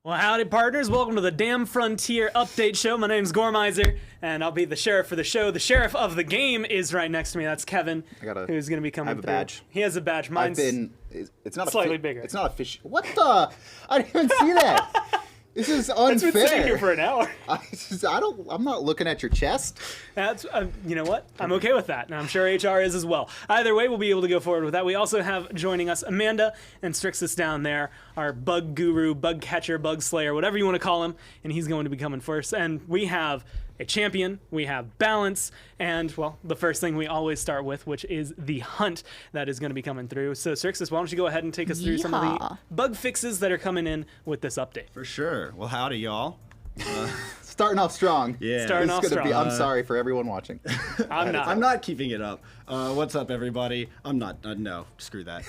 Well, howdy, partners. Welcome to the Damn Frontier Update Show. My name's Gormizer, and I'll be the sheriff for the show. The sheriff of the game is right next to me. That's Kevin, who's going to be coming I have a through. badge. He has a badge. Mine's It's not slightly bigger. It's not a fish. What the? I didn't even see that. This is unfair. It's been sitting here for an hour. I'm not looking at your chest. That's, you know what? I'm okay with that, and I'm sure HR is as well. Either way, we'll be able to go forward with that. We also have joining us Amanda and Strixus down there, our bug guru, bug catcher, bug slayer, whatever you want to call him, and he's going to be coming first. And we have a champion, we have balance, and, well, the first thing we always start with, which is the hunt that is going to be coming through. So, Strixus, why don't you go ahead and take us through some of the bug fixes that are coming in with this update. For sure. Well, howdy, y'all. Starting off strong. Yeah. Starting off strong. I'm sorry for everyone watching. I'm not keeping it up. What's up, everybody? I'm not. No, screw that.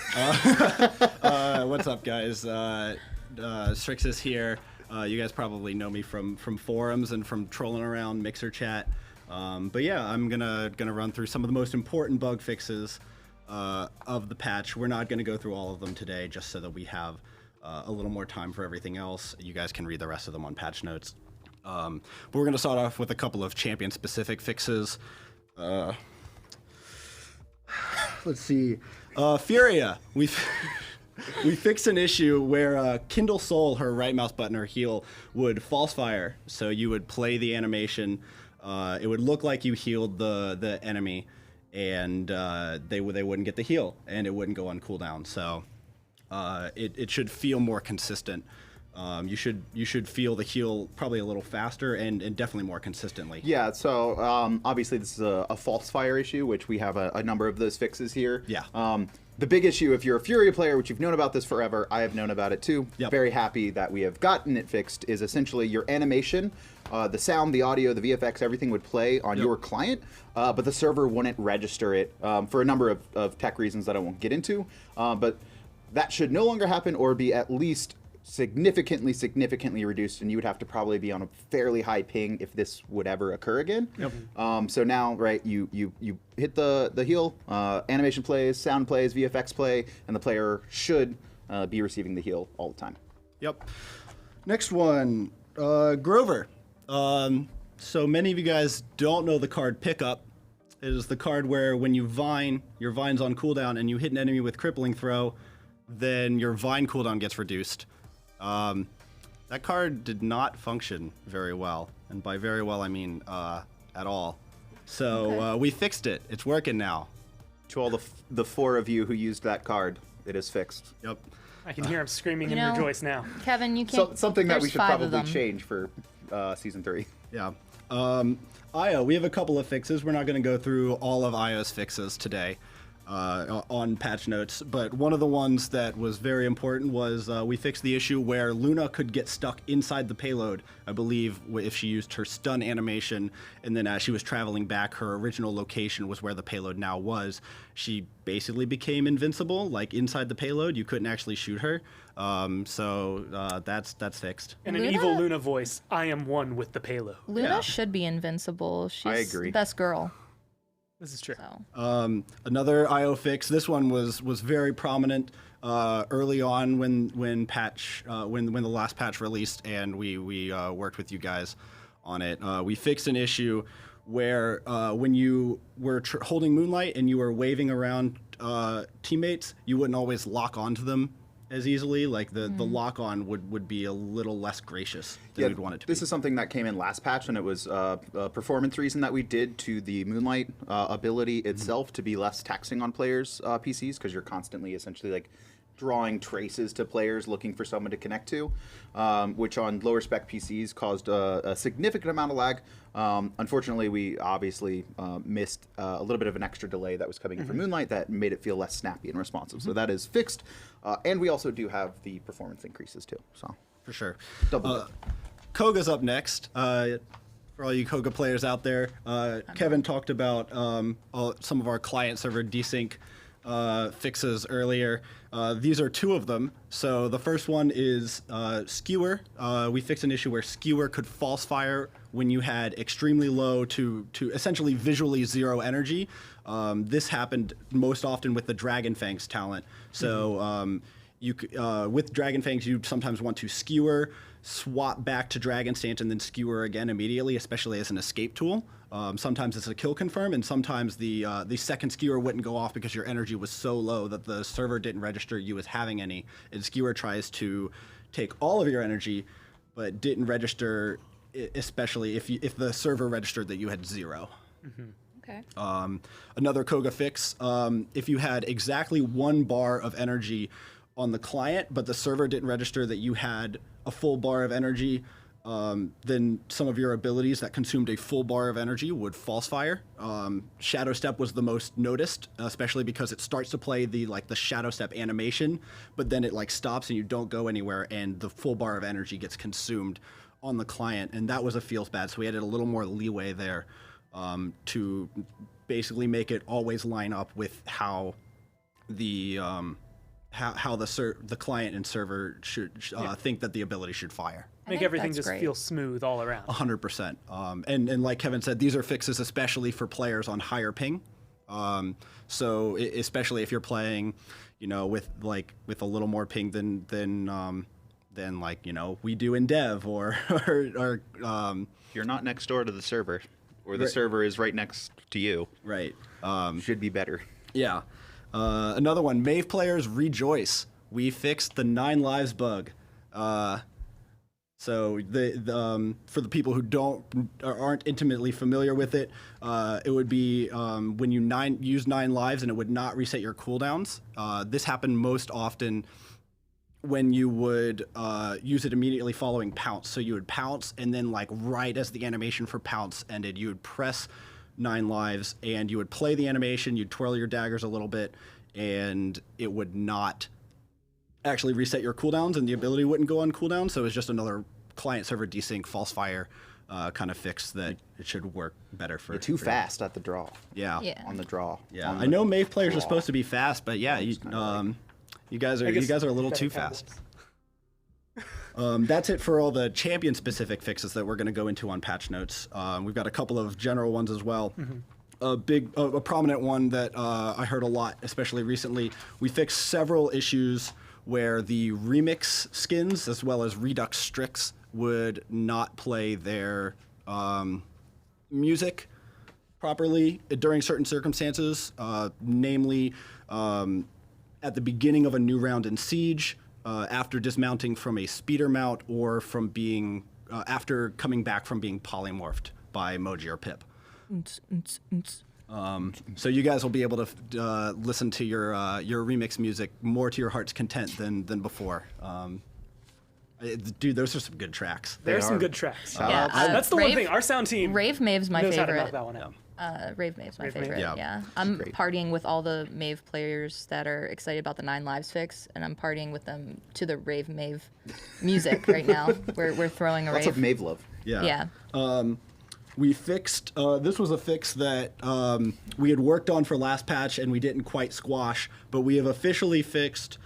What's up, guys? Strixus here. You guys probably know me from forums and from trolling around Mixer chat. But yeah, I'm gonna run through some of the most important bug fixes of the patch. We're not gonna go through all of them today, just so that we have a little more time for everything else. You guys can read the rest of them on patch notes. But we're gonna start off with a couple of champion-specific fixes. Let's see. Furia. We fixed an issue where Kindle Soul, her right mouse button, or heal, would false fire. So you would play the animation. It would look like you healed the enemy, and they wouldn't get the heal, and it wouldn't go on cooldown. So it should feel more consistent. You should feel the heal probably a little faster and definitely more consistently. Yeah, so obviously this is a false fire issue, which we have a number of those fixes here. Yeah. The big issue, if you're a Furia player, which you've known about this forever, I have known about it too, Yep. Very happy that we have gotten it fixed, is essentially your animation, the sound, the audio, the VFX, everything would play on your client, but the server wouldn't register it for a number of tech reasons that I won't get into. But that should no longer happen, or be at least significantly reduced, and you would have to probably be on a fairly high ping if this would ever occur again. Yep. So now, right, you hit the heal, animation plays, sound plays, VFX play, and the player should be receiving the heal all the time. Yep. Next one, Grover. So many of you guys don't know the card Pickup. It is the card where when you vine, your vine's on cooldown, and you hit an enemy with Crippling Throw, then your vine cooldown gets reduced. That card did not function very well, and by very well I mean at all. So we fixed it. It's working now. To all the four of you who used that card, it is fixed. Yep. I can hear him screaming in your voice now. Kevin, you So, can't. something that we should probably them. change for Season 3. Yeah. IO, we have a couple of fixes. We're not going to go through all of IO's fixes today on patch notes, but one of the ones that was very important was we fixed the issue where Luna could get stuck inside the payload, I believe, if she used her stun animation, and then as she was traveling back, her original location was where the payload now was. She basically became invincible, like inside the payload. You couldn't actually shoot her. So that's fixed. In an evil Luna voice, I am one with the payload. Luna should be invincible. She's I agree. the best girl. This is true. So. Another IO fix. This one was very prominent early on when the last patch released, and we worked with you guys on it. We fixed an issue where when you were holding Moonlight and you were waving around teammates, you wouldn't always lock onto them as easily. Like the lock on would be a little less gracious than we'd want it to be. This is something that came in last patch, and it was a performance reason that we did to the Moonlight ability itself to be less taxing on players' PCs, because you're constantly essentially like drawing traces to players looking for someone to connect to, which on lower spec PCs caused a significant amount of lag. Unfortunately, we obviously missed a little bit of an extra delay that was coming in from Moonlight that made it feel less snappy and responsive. So that is fixed. And we also do have the performance increases too. So for sure. Double Koga's up next. For all you Koga players out there, Kevin talked about some of our client server desync fixes earlier. These are two of them. So the first one is Skewer. We fixed an issue where Skewer could false fire when you had extremely low to essentially visually zero energy. This happened most often with the Dragon Fangs talent. So With Dragon Fangs, you sometimes want to Skewer, swap back to Dragon Stance, and then Skewer again immediately, especially as an escape tool. Sometimes it's a kill confirm, and sometimes the second Skewer wouldn't go off because your energy was so low that the server didn't register you as having any. And Skewer tries to take all of your energy, but didn't register, especially if the server registered that you had 0. Okay. Another Koga fix, if you had exactly 1 bar of energy on the client, but the server didn't register that you had a full bar of energy, then some of your abilities that consumed a full bar of energy would false fire. Shadow Step was the most noticed, especially because it starts to play the Shadow Step animation, but then it stops and you don't go anywhere, and the full bar of energy gets consumed on the client, and that was a feels bad. So we added a little more leeway there to basically make it always line up with how the the client and server should think that the ability should fire. Make everything just feel smooth all around. 100%. And like Kevin said, these are fixes especially for players on higher ping. So especially if you're playing, with a little more ping than we do in Dev or You're not next door to the server, or the server is right next to you. Right. Should be better. Yeah. Another one, Mave players rejoice. We fixed the 9 lives bug. So for the people who aren't intimately familiar with it, it would be when you use 9 lives and it would not reset your cooldowns. This happened most often when you would use it immediately following pounce. So you would pounce, and then right as the animation for pounce ended, you would press 9 lives, and you would play the animation, you'd twirl your daggers a little bit, and it would not actually reset your cooldowns, and the ability wouldn't go on cooldown, so it was just another client-server desync false fire kind of fix that it should work better for. You're too fast at the draw. Yeah. On the draw. Yeah. I know Mave players are supposed to be fast, but yeah, you guys are a little too fast. That's it for all the champion-specific fixes that we're going to go into on patch notes. We've got a couple of general ones as well. A prominent one that I heard a lot, especially recently. We fixed several issues where the remix skins, as well as Redux Strix, would not play their music properly during certain circumstances, namely at the beginning of a new round in Siege, after dismounting from a speeder mount, or from being after coming back from being polymorphed by Moji or Pip. So you guys will be able to listen to your remix music more to your heart's content than before. Dude, those are some good tracks. There's some good tracks. Yeah, that's the one thing. Our sound team Rave Mave's my knows how to favorite. knock that one out. Rave Mave's my Rave Mave? favorite. Yeah. Yeah. I'm partying with all the Mave players that are excited about the 9 lives fix, and I'm partying with them to the Rave Mave music right now. We're throwing a Lots rave. of Mave love. Yeah. Yeah. We fixed, this was a fix that we had worked on for last patch and we didn't quite squash, but we have officially fixed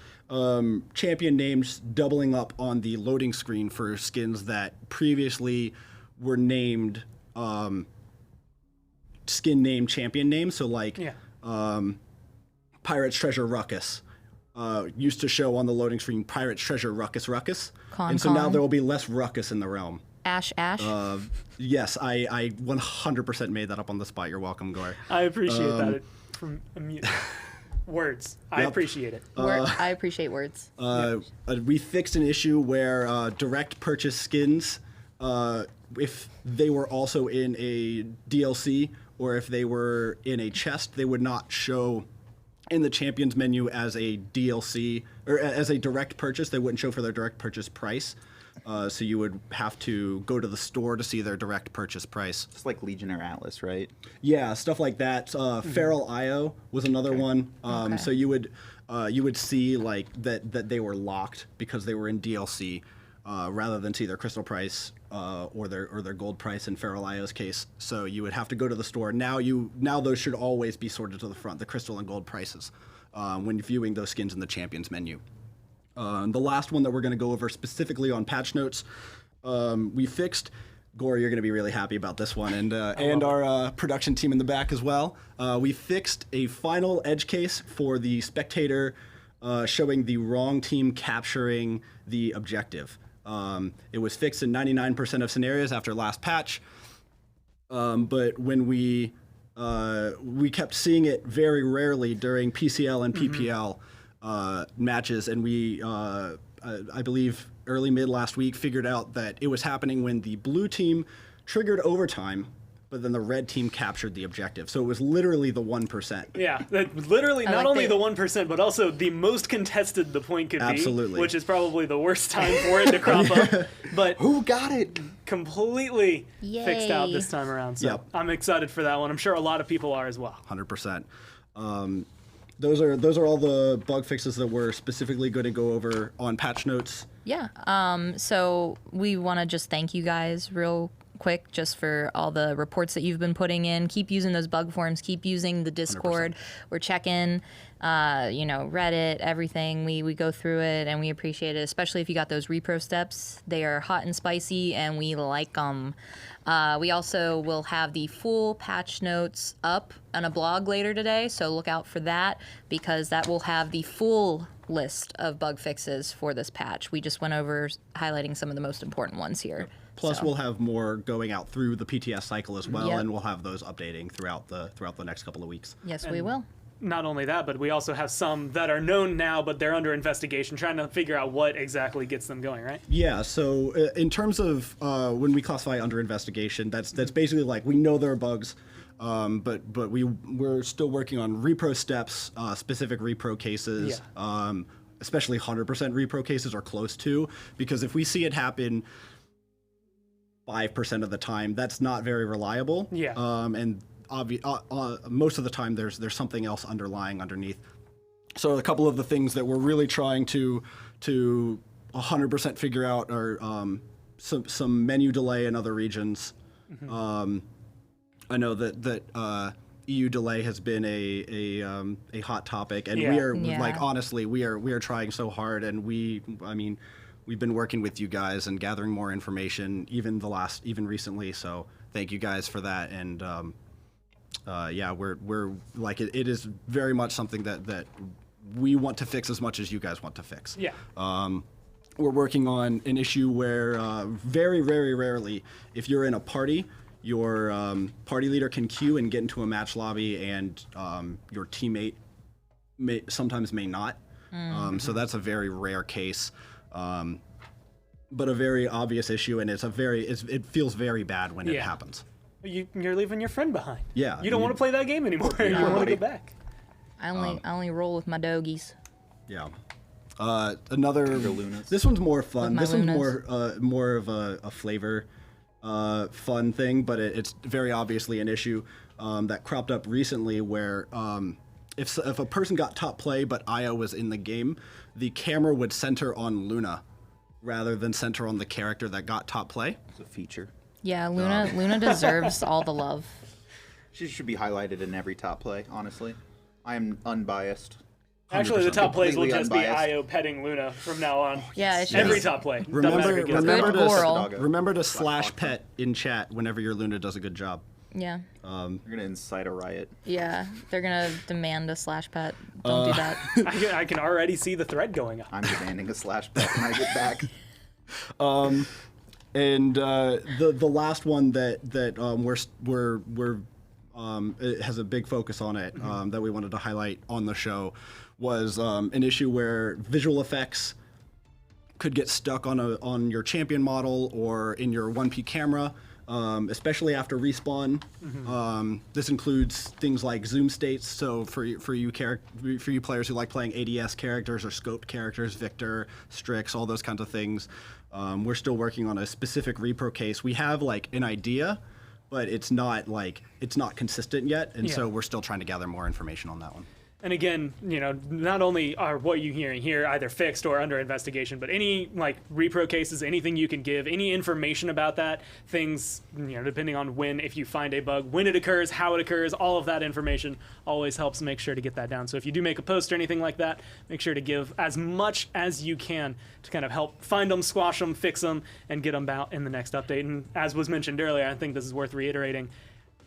champion names doubling up on the loading screen for skins that previously were named skin name champion names. So Pirate's Treasure Ruckus used to show on the loading screen Pirate's Treasure Ruckus Ruckus. And so now there will be less Ruckus in the realm. Ash. Yes, I 100% made that up on the spot. You're welcome, Gore. I appreciate that from words. I appreciate it. I appreciate words. We fixed an issue where direct purchase skins, if they were also in a DLC or if they were in a chest, they would not show in the champions menu as a DLC or as a direct purchase. They wouldn't show for their direct purchase price. So you would have to go to the store to see their direct purchase price. Just like Legion or Atlas, right? Yeah, stuff like that. Feral IO was another one. So you would see that they were locked because they were in DLC, rather than see their crystal price or their gold price in Feral IO's case. So you would have to go to the store. Now those should always be sorted to the front, the crystal and gold prices, when viewing those skins in the champions menu. The last one that we're going to go over specifically on patch notes, we fixed. Gore, you're going to be really happy about this one, and our production team in the back as well. We fixed a final edge case for the spectator showing the wrong team capturing the objective. It was fixed in 99% of scenarios after last patch, but when we kept seeing it very rarely during PCL and PPL matches, and we, I believe, early mid last week figured out that it was happening when the blue team triggered overtime, but then the red team captured the objective. So it was literally the 1%. Yeah, literally not like only the- the 1%, but also the most contested the point could Absolutely. be, which is probably the worst time for it to crop up. But Who got it? completely fixed out Yay. this time around. So Yep. I'm excited for that one. I'm sure a lot of people are as well. 100%. Those are all the bug fixes that we're specifically going to go over on patch notes. Yeah. So we want to just thank you guys real quick just for all the reports that you've been putting in. Keep using those bug forums. Keep using the Discord. 100%. We're checking, Reddit, everything. We go through it and we appreciate it, especially if you got those repro steps. They are hot and spicy and we like them. We also will have the full patch notes up on a blog later today, so look out for that because that will have the full list of bug fixes for this patch. We just went over highlighting some of the most important ones here. Plus, So, we'll have more going out through the PTS cycle as well, Yep. and we'll have those updating throughout the next couple of weeks. yes, we will. Not only that, but we also have some that are known now, but they're under investigation, trying to figure out what exactly gets them going, right? Yeah. So in terms of when we classify under investigation, that's basically like we know there are bugs, but we're still working on repro steps, specific repro cases. Especially 100% repro cases or close to, because if we see it happen 5% of the time, that's not very reliable. Yeah. And most of the time, there's something else underneath. So a couple of the things that we're really trying to 100% figure out are some menu delay in other regions. I know that EU delay has been a hot topic, and Yeah. we are Yeah. like honestly, we are trying so hard, and we've been working with you guys and gathering more information, even recently. So thank you guys for that, and we're like it is very much something that we want to fix as much as you guys want to fix. Yeah. We're working on an issue where very, very rarely, if you're in a party, your party leader can queue and get into a match lobby, and your teammate sometimes may not. So that's a very rare case, but a very obvious issue, and it feels very bad when it Yeah. happens. You're leaving your friend behind. Yeah, You don't want to play that game anymore. You want to buddy. get back. I only roll with my doggies. Yeah. Another. Lunas. This one's more fun. my This one's Lunas. more of a flavor, fun thing, but it's very obviously an issue that cropped up recently where if a person got top play but Io was in the game, the camera would center on Luna rather than center on the character that got top play. It's a feature. Yeah, Luna deserves all the love. She should be highlighted in every top play, honestly. I am unbiased. Actually, the 100% top plays will completely just unbiased. be Io petting Luna from now on. Yeah, it should Every be. top play. Doesn't Remember, matter if it gets remember Good to Goral. Doggo. remember to slash pet in chat whenever your Luna does a good job. Yeah. You're gonna incite a riot. Yeah, they're gonna demand a slash pet. Don't do that. I can already see the thread going up. I'm demanding a slash bet when I get back. And the last one that it has a big focus on it that we wanted to highlight on the show was an issue where visual effects could get stuck on your champion model or in your 1P camera, especially after respawn. This includes things like zoom states. So for you players who like playing ADS characters or scoped characters, Victor, Strix, all those kinds of things. We're still working on a specific repro case. We have like an idea, but it's not consistent yet, and so we're still trying to gather more information on that one. And again, not only are what you hearing here either fixed or under investigation, but any like repro cases, anything you can give, any information about that, things, depending on if you find a bug, when it occurs, how it occurs, all of that information always helps make sure to get that down. So if you do make a post or anything like that, make sure to give as much as you can to kind of help find them, squash them, fix them, and get them out in the next update. And as was mentioned earlier, I think this is worth reiterating.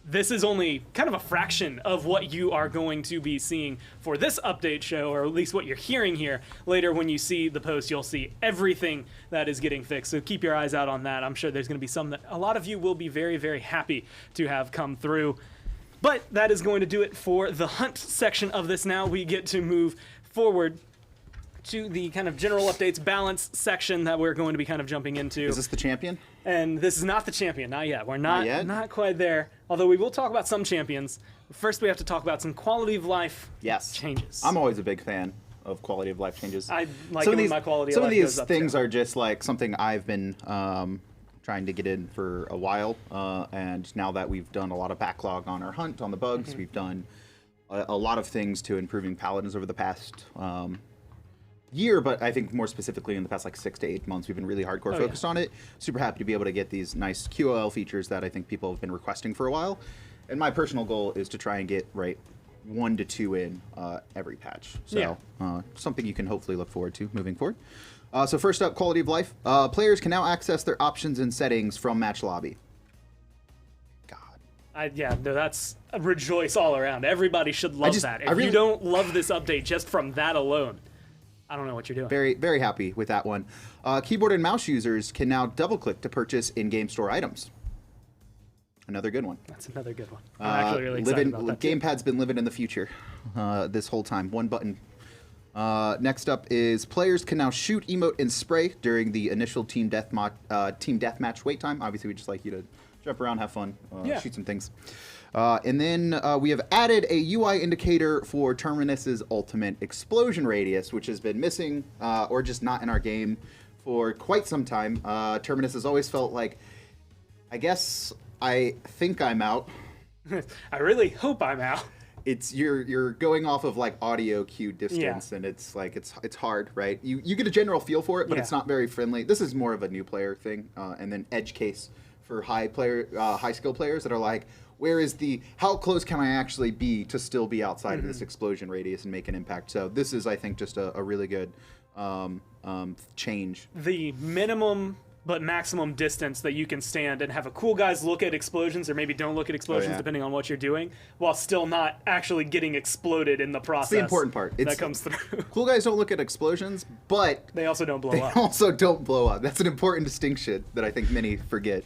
this is only kind of a fraction of what you are going to be seeing for this update show, or at least what you're hearing here. Later when you see the post, you'll see everything that is getting fixed, so keep your eyes out on that. I'm sure there's going to be some that a lot of you will be very, very happy to have come through. But that is going to do it for the hunt section of this. Now we get to move forward to the kind of general updates balance section that we're going to be kind of jumping into. Is this the champion? And this is not the champion, not yet. We're not yet? not quite there. Although we will talk about some champions. First, we have to talk about some quality of life changes. I'm always a big fan of quality of life changes. I like it when my quality of life Some of these goes up, things too. are just like something I've been trying to get in for a while, and now that we've done a lot of backlog on our hunt on the bugs, we've done a lot of things to improving Paladins over the past year, but I think more specifically in the past like 6 to 8 months, we've been really hardcore focused on it. Super happy to be able to get these nice QOL features that I think people have been requesting for a while. And my personal goal is to try and get 1 to 2 in every patch. So something you can hopefully look forward to moving forward. So first up, quality of life. Players can now access their options and settings from match lobby. That's a rejoice all around. Everybody should love that. If you don't love this update just from that alone, I don't know what you're doing. Very, very happy with that one. Keyboard and mouse users can now double-click to purchase in-game store items. Another good one. That's another good one. I'm actually really excited about that. Gamepad's been living in the future this whole time. One button. Next up is players can now shoot, emote, and spray during the initial team deathmatch wait time. Obviously, we just like you to jump around, have fun, shoot some things. And then we have added a UI indicator for Terminus's ultimate explosion radius, which has been missing or just not in our game for quite some time. Terminus has always felt like, I think I'm out. I really hope I'm out. It's you're going off of like audio cue distance, and it's like it's hard, right? You get a general feel for it, but it's not very friendly. This is more of a new player thing, and then edge case for high skill players that are like, how close can I actually be to still be outside of this explosion radius and make an impact? So this is, I think, just a really good change. The minimum but maximum distance that you can stand and have a cool guys look at explosions, or maybe don't look at explosions depending on what you're doing, while still not actually getting exploded in the process. That's the important part. That comes through. Cool guys don't look at explosions, but they also don't blow up. They also don't blow up. That's an important distinction that I think many forget.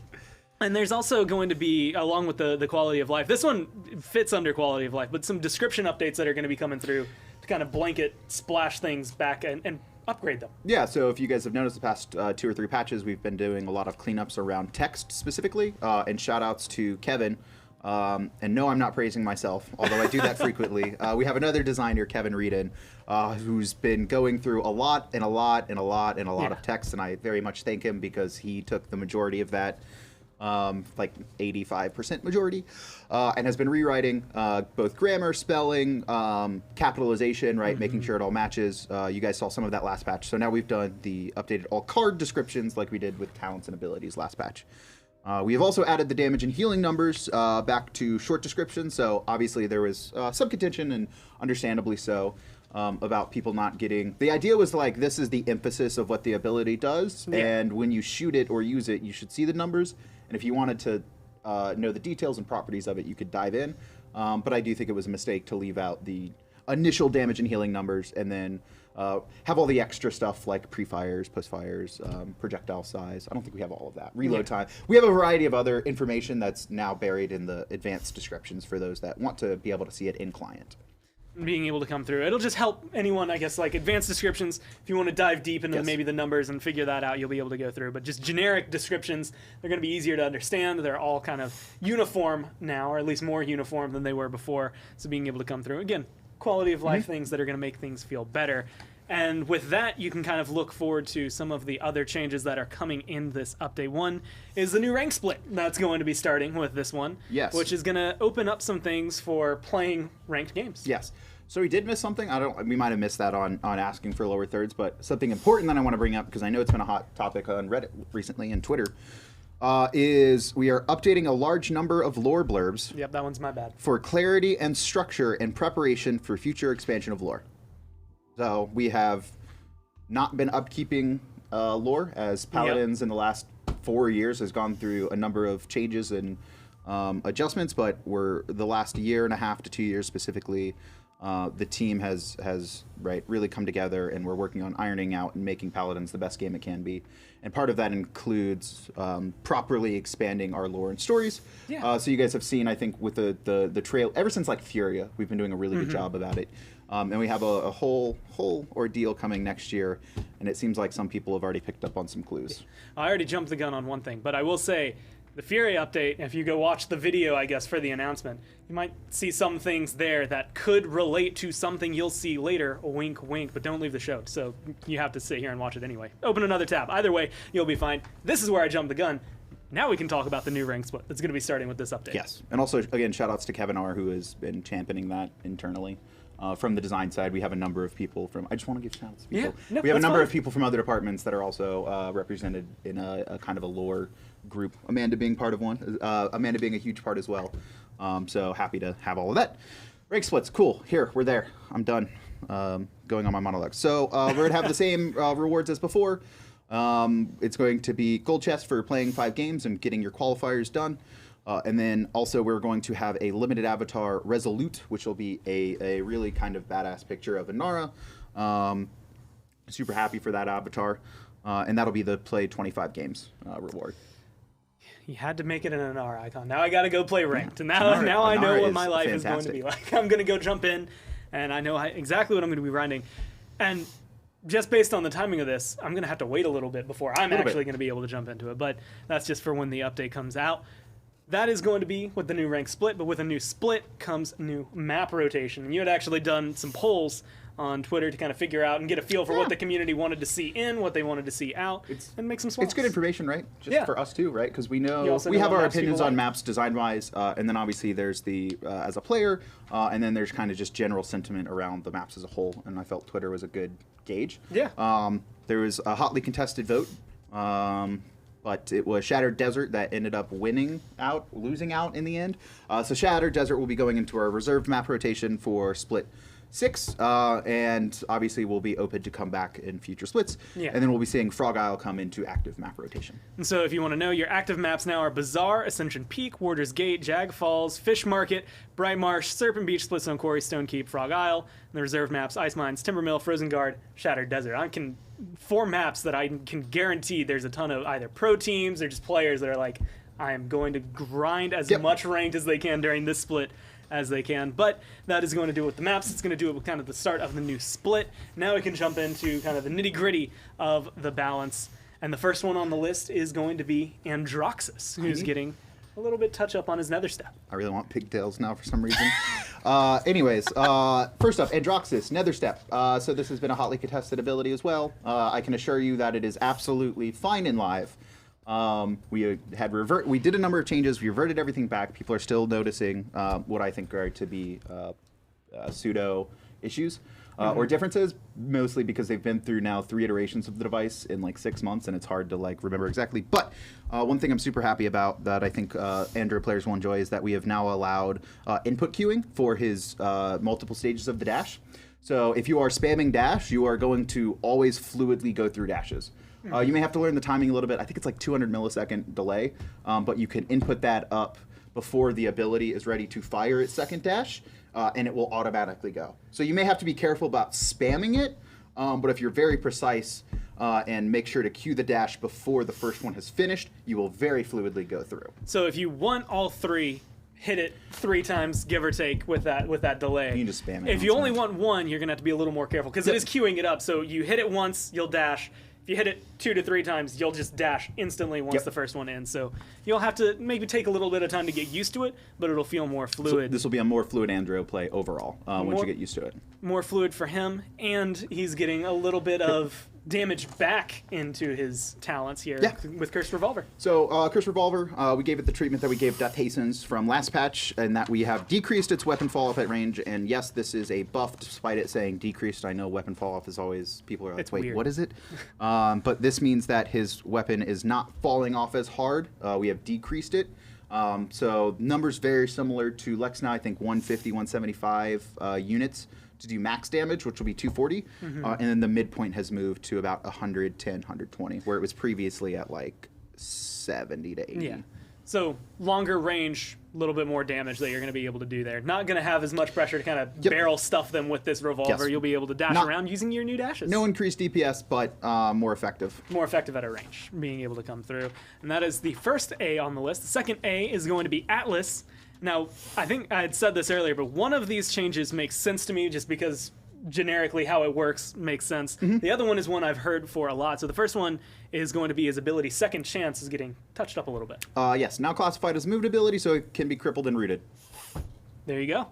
And there's also going to be, along with the quality of life, this one fits under quality of life, but some description updates that are going to be coming through to kind of blanket splash things back and upgrade them. Yeah, so if you guys have noticed the past 2 or 3 patches, we've been doing a lot of cleanups around text specifically, and shout outs to Kevin. And no, I'm not praising myself, although I do that frequently. We have another designer, Kevin Reedon, who's been going through a lot of text, and I very much thank him because he took the majority of that. Like 85% majority, and has been rewriting both grammar, spelling, capitalization, right, making sure it all matches. You guys saw some of that last patch, so now we've done the updated all card descriptions like we did with talents and abilities last patch. We have also added the damage and healing numbers back to short descriptions, so obviously there was some contention, and understandably so, about people not getting... The idea was like, this is the emphasis of what the ability does, and when you shoot it or use it, you should see the numbers. And if you wanted to know the details and properties of it, you could dive in. But I do think it was a mistake to leave out the initial damage and healing numbers and then have all the extra stuff like pre-fires, post-fires, projectile size. I don't think we have all of that. Reload time. We have a variety of other information that's now buried in the advanced descriptions for those that want to be able to see it in client. Being able to come through. It'll just help anyone, I guess, like advanced descriptions. If you want to dive deep into maybe the numbers and figure that out, you'll be able to go through. But just generic descriptions, they're going to be easier to understand. They're all kind of uniform now, or at least more uniform than they were before. So being able to come through. Again, quality of life things that are going to make things feel better. And with that, you can kind of look forward to some of the other changes that are coming in this update. One is the new rank split that's going to be starting with this one. Yes. Which is going to open up some things for playing ranked games. Yes. So we did miss something. We might have missed that on asking for lower thirds, but something important that I want to bring up, because I know it's been a hot topic on Reddit recently and Twitter, is we are updating a large number of lore blurbs. Yep, that one's my bad. For clarity and structure and preparation for future expansion of lore. So we have not been upkeeping lore, as Paladins in the last 4 years has gone through a number of changes and adjustments, but we're the last year and a half to 2 years specifically. The team has really come together, and we're working on ironing out and making Paladins the best game it can be. And part of that includes properly expanding our lore and stories. Yeah. So you guys have seen, I think, with the trail ever since like Furia, we've been doing a really good job about it. And we have a whole ordeal coming next year, and it seems like some people have already picked up on some clues. I already jumped the gun on one thing, but I will say the Fury update, if you go watch the video, I guess, for the announcement, you might see some things there that could relate to something you'll see later. Wink, wink, but don't leave the show. So you have to sit here and watch it anyway. Open another tab. Either way, you'll be fine. This is where I jumped the gun. Now we can talk about the new rank split that's going to be starting with this update. Yes, and also, again, shout-outs to Kevin R., who has been championing that internally. From the design side, we have a number of people from... I just want to give shout-outs to people. Yeah, no, we have a that's number fine. of people from other departments that are also represented in a kind of a lore group. Amanda being part of one. Amanda being a huge part as well. So happy to have all of that. Rank splits, cool. Here, we're there. I'm done going on my monologue. So we're going to have the same rewards as before. It's going to be gold chest for playing 5 games and getting your qualifiers done. And then also we're going to have a limited avatar Resolute, which will be a really kind of badass picture of Inara. Super happy for that avatar. And that'll be the play 25 games reward. You had to make it an Anar icon. Now I got to go play ranked. And now Inara I know what is my life is going to fantastic. be like. I'm going to go jump in, and I know exactly what I'm going to be grinding. And just based on the timing of this, I'm going to have to wait a little bit before I'm actually going to be able to jump into it. But that's just for when the update comes out. That is going to be with the new rank split, but with a new split comes new map rotation. And you had actually done some polls on Twitter to kind of figure out and get a feel for what the community wanted to see in, what they wanted to see out, and make some swaps. It's good information, right? Just Yeah. for us too, right? Because we know also we know have what our maps people opinions on like. maps design-wise, and then obviously there's the as a player, and then there's kind of just general sentiment around the maps as a whole. And I felt Twitter was a good gauge. Yeah. There was a hotly contested vote. But it was Shattered Desert that ended up losing out in the end. So Shattered Desert will be going into our reserved map rotation for Split 6, and obviously will be open to come back in future splits. Yeah. And then we'll be seeing Frog Isle come into active map rotation. And so if you want to know, your active maps now are Bazaar, Ascension Peak, Warder's Gate, Jag Falls, Fish Market, Bright Marsh, Serpent Beach, Splitstone Quarry, Stone Keep, Frog Isle. And the reserve maps, Ice Mines, Timber Mill, Frozen Guard, Shattered Desert. 4 maps that I can guarantee there's a ton of either pro teams or just players that are like, I am going to grind as much ranked as they can during this split as they can. But that is going to do it with the maps. It's going to do it with kind of the start of the new split. Now we can jump into kind of the nitty-gritty of the balance. And the first one on the list is going to be Androxus, who's getting a little bit touch up on his nether step. I really want pigtails now for some reason. Anyways, first up, Androxus, Nether Step. So this has been a hotly contested ability as well. I can assure you that it is absolutely fine in live. We did a number of changes. We reverted everything back. People are still noticing what I think are to be pseudo issues or differences, mostly because they've been through now 3 iterations of the device in like 6 months, and it's hard to like remember exactly. But one thing I'm super happy about that I think Android players will enjoy is that we have now allowed input queuing for his multiple stages of the dash. So if you are spamming dash, you are going to always fluidly go through dashes. You may have to learn the timing a little bit. I think it's like 200 millisecond delay, but you can input that up before the ability is ready to fire its second dash, and it will automatically go. So you may have to be careful about spamming it, but if you're very precise and make sure to cue the dash before the first one has finished, you will very fluidly go through. So if you want all 3, hit it 3 times, give or take, with that delay. You can just spam it. If you only want 1, you're going to have to be a little more careful, because it is queuing it up. So you hit it once, you'll dash. If you hit it 2 to 3 times, you'll just dash instantly once the first one ends. So you'll have to maybe take a little bit of time to get used to it, but it'll feel more fluid. So this will be a more fluid Andro play overall once you get used to it. More fluid for him, and he's getting a little bit of damage back into his talents here with Cursed Revolver. So Cursed Revolver, we gave it the treatment that we gave Death Hastens from last patch, and that we have decreased its weapon fall-off at range. And yes, this is a buff despite it saying decreased. I know weapon fall-off is always, people are like, wait, weird. What is it? But this means that his weapon is not falling off as hard. We have decreased it. So numbers very similar to Lex now, I think 150, 175 units to do max damage, which will be 240. And then the midpoint has moved to about 110, 120, where it was previously at like 70 to 80. Yeah. So longer range, a little bit more damage that you're going to be able to do there. Not going to have as much pressure to kind of barrel stuff them with this revolver. Yes. You'll be able to dash around using your new dashes. No increased DPS, but more effective. More effective at a range, being able to come through. And that is the first A on the list. The second A is going to be Atlas. Now, I think I had said this earlier, but one of these changes makes sense to me just because generically how it works makes sense. The other one is one I've heard for a lot. So the first one is going to be his ability Second Chance is getting touched up a little bit. Yes, now classified as moved ability, so it can be crippled and rooted. There you go.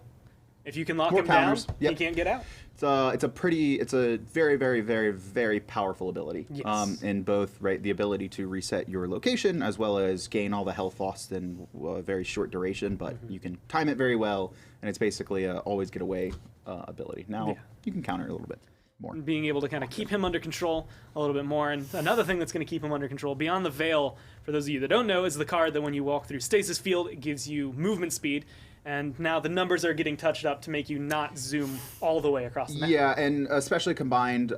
If you can lock More him counters. down, Yep. he can't get out. It's a very, very, very, very powerful ability. Yes. In both, right, the ability to reset your location as well as gain all the health lost in a very short duration, but you can time it very well, and it's basically a always get away ability. Now you can counter it a little bit more. Being able to kind of keep him under control a little bit more. And another thing that's going to keep him under control, Beyond the Veil, for those of you that don't know, is the card that when you walk through Stasis Field, it gives you movement speed. And now the numbers are getting touched up to make you not zoom all the way across the map. Yeah, and especially combined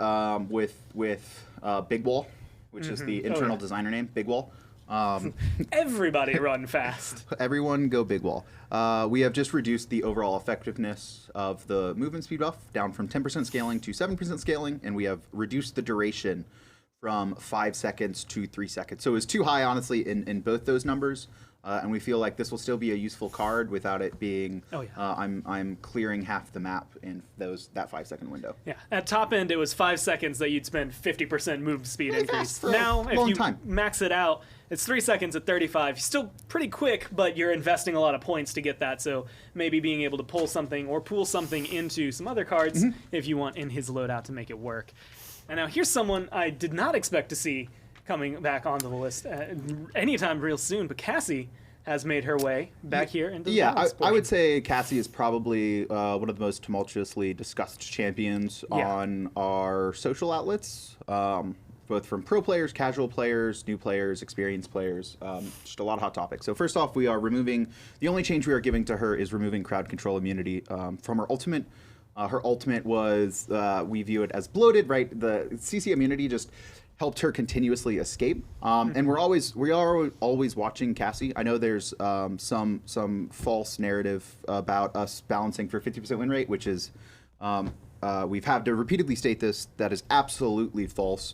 with Big Wall, which is the internal designer name, Big Wall. Everybody run fast. Everyone go Big Wall. We have just reduced the overall effectiveness of the movement speed buff down from 10% scaling to 7% scaling, and we have reduced the duration from 5 seconds to 3 seconds. So it was too high, honestly, in both those numbers. And we feel like this will still be a useful card without it being. I'm clearing half the map in that 5 second window. Yeah, at top end it was 5 seconds that you'd spend 50% move speed Really increase. fast for a Now, if long you time. max it out, it's 3 seconds at 35. Still pretty quick, but you're investing a lot of points to get that. So maybe being able to pull something or pool something into some other cards if you want in his loadout to make it work. And now here's someone I did not expect to see coming back onto the list anytime real soon, but Cassie has made her way back here into the balance I portion. would say Cassie is probably one of the most tumultuously discussed champions on our social outlets, both from pro players, casual players, new players, experienced players, just a lot of hot topics. So first off, we are removing, the only change we are giving to her is removing crowd control immunity from her ultimate. Her ultimate was, we view it as bloated, right? The CC immunity just helped her continuously escape. And we are always watching Cassie. I know there's some false narrative about us balancing for 50% win rate, which is, we've had to repeatedly state this, that is absolutely false.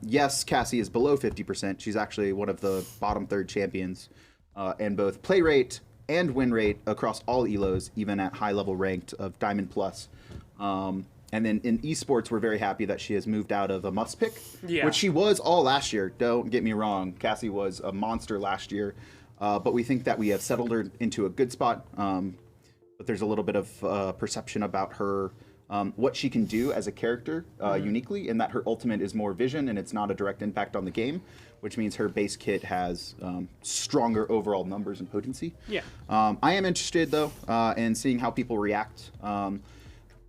Yes, Cassie is below 50%. She's actually one of the bottom third champions in both play rate and win rate across all ELOs, even at high level ranked of Diamond Plus. And then in esports, we're very happy that she has moved out of a must pick, which she was all last year. Don't get me wrong. Cassie was a monster last year, but we think that we have settled her into a good spot. But there's a little bit of perception about her, what she can do as a character uniquely, in that her ultimate is more vision and it's not a direct impact on the game, which means her base kit has stronger overall numbers and potency. I am interested, though, in seeing how people react.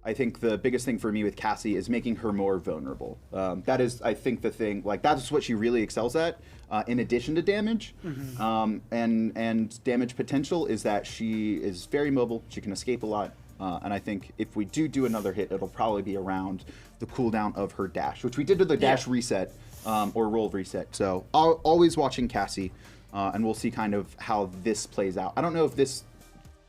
I think the biggest thing for me with Cassie is making her more vulnerable. That is, I think, the thing. Like, that's what she really excels at. In addition to damage, and damage potential, is that she is very mobile. She can escape a lot. And I think if we do another hit, it'll probably be around the cooldown of her dash, which we did to the dash reset or roll reset. So always watching Cassie, and we'll see kind of how this plays out. I don't know if this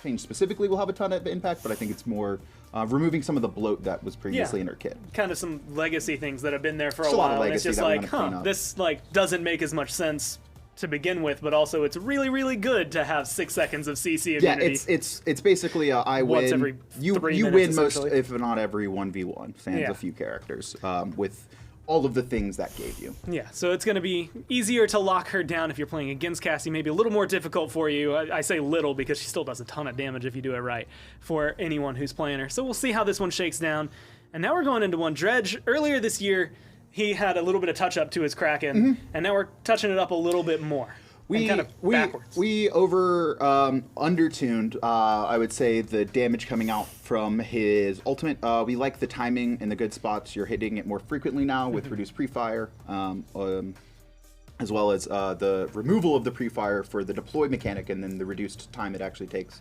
change specifically will have a ton of impact, but I think it's more removing some of the bloat that was previously in her kit. Kind of some legacy things that have been there for Just a a lot of while, and it's legacy just that we like, wanna clean up. this like doesn't make as much sense to begin with, but also it's really, really good to have 6 seconds of CC immunity. Yeah, it's basically a I Once win. every You 3 win minutes, most, essentially. if not every 1v1. Sans a few characters with all of the things that gave you. Yeah, so it's going to be easier to lock her down if you're playing against Cassie, maybe a little more difficult for you. I say little because she still does a ton of damage if you do it right for anyone who's playing her. So we'll see how this one shakes down. And now we're going into one. Dredge, earlier this year, he had a little bit of touch-up to his Kraken, and now we're touching it up a little bit more. We kind of backwards. We undertuned, I would say, the damage coming out from his ultimate. We like the timing and the good spots. You're hitting it more frequently now with reduced pre-fire. as well as the removal of the pre-fire for the deploy mechanic, and then the reduced time it actually takes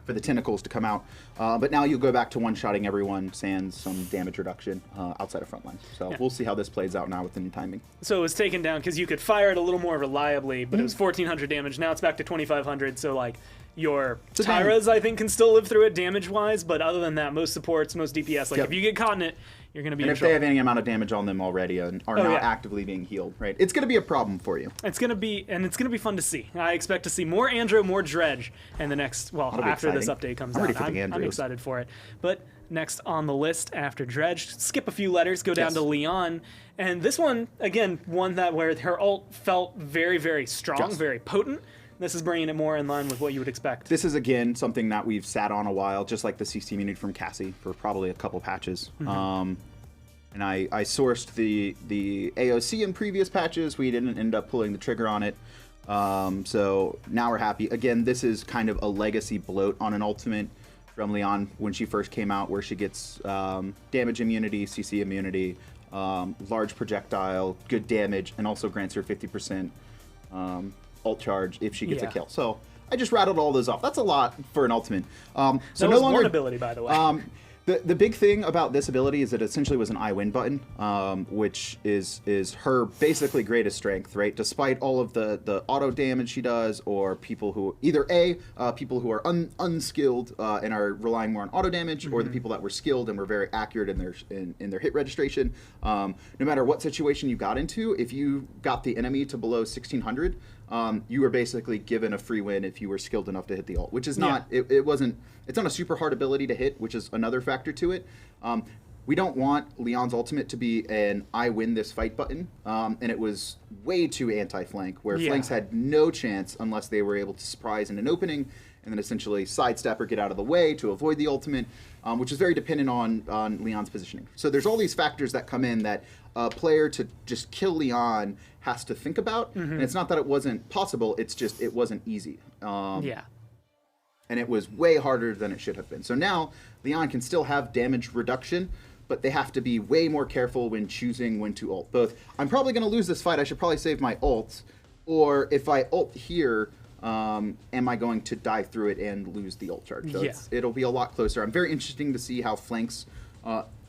for the tentacles to come out. But now you'll go back to one-shotting everyone, sans some damage reduction outside of frontline. So we'll see how this plays out now with the new timing. So it was taken down because you could fire it a little more reliably, but it was 1,400 damage. Now it's back to 2,500, so like your Tyras, I think, can still live through it damage-wise, but other than that, most supports, most DPS, like if you get caught in it, you're going to be in trouble. And if they have any amount of damage on them already and are not actively being healed, right? It's going to be a problem for you. It's going to be, and it's going to be fun to see. I expect to see more Andrew, more Dredge, and the next, well, after this update comes out. I'm excited for it. But next on the list after Dredge, skip a few letters, go down to Leon. And this one, again, one that where her ult felt very, very strong, very potent. This is bringing it more in line with what you would expect. This is, again, something that we've sat on a while, just like the CC immunity from Cassie for probably a couple patches. And I sourced the AOC in previous patches. We didn't end up pulling the trigger on it. So now we're happy. Again, this is kind of a legacy bloat on an ultimate from Leon when she first came out, where she gets damage immunity, CC immunity, large projectile, good damage, and also grants her 50% ult charge if she gets a kill. So I just rattled all those off. That's a lot for an ultimate. So that was one ability, by the way. The big thing about this ability is it essentially was an I win button, which is her basically greatest strength, right? Despite all of the auto damage she does, or people who either people who are unskilled and are relying more on auto damage, or the people that were skilled and were very accurate in their hit registration. No matter what situation you got into, if you got the enemy to below 1,600, you were basically given a free win if you were skilled enough to hit the ult, which is not, it's not a super hard ability to hit, which is another factor to it. We don't want Leon's ultimate to be an I win this fight button, and it was way too anti-flank, where flanks had no chance unless they were able to surprise in an opening, and then essentially sidestep or get out of the way to avoid the ultimate, which is very dependent on Leon's positioning. So there's all these factors that come in that a player to just kill Leon has to think about, and it's not that it wasn't possible, it's just it wasn't easy. And it was way harder than it should have been. So now Leon can still have damage reduction, but they have to be way more careful when choosing when to ult. Both, I'm probably going to lose this fight, I should probably save my ults, or if I ult here, am I going to die through it and lose the ult charge? So it'll be a lot closer. I'm very interested to see how flanks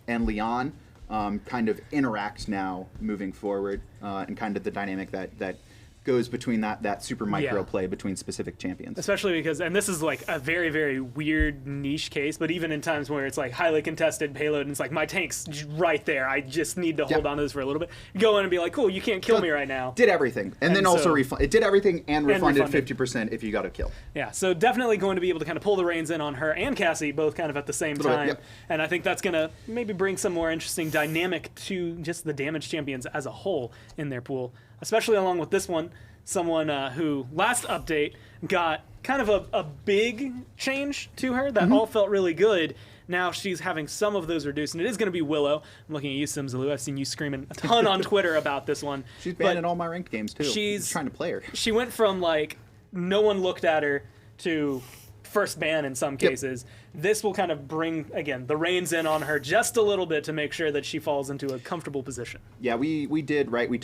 and Leon kind of interact now moving forward, and kind of the dynamic that goes between that super micro play between specific champions. Especially because, and this is like a very, very weird niche case, but even in times where it's like highly contested payload and it's like my tank's right there, I just need to hold on to this for a little bit, go in and be like, cool, you can't kill me right now. Did everything. And then also it did everything and refunded 50% if you got a kill. Yeah, so definitely going to be able to kind of pull the reins in on her and Cassie both kind of at the same time. And I think that's going to maybe bring some more interesting dynamic to just the damage champions as a whole in their pool, especially along with this one, someone who last update got kind of a big change to her that all felt really good. Now she's having some of those reduced, and it is going to be Willow. I'm looking at you, Simsaloo. I've seen you screaming a ton on Twitter about this one. She's banned in all my ranked games, too. I'm trying to play her. She went from, like, no one looked at her to first ban in some cases. This will kind of bring, again, the reins in on her just a little bit to make sure that she falls into a comfortable position. Yeah, we did, right? We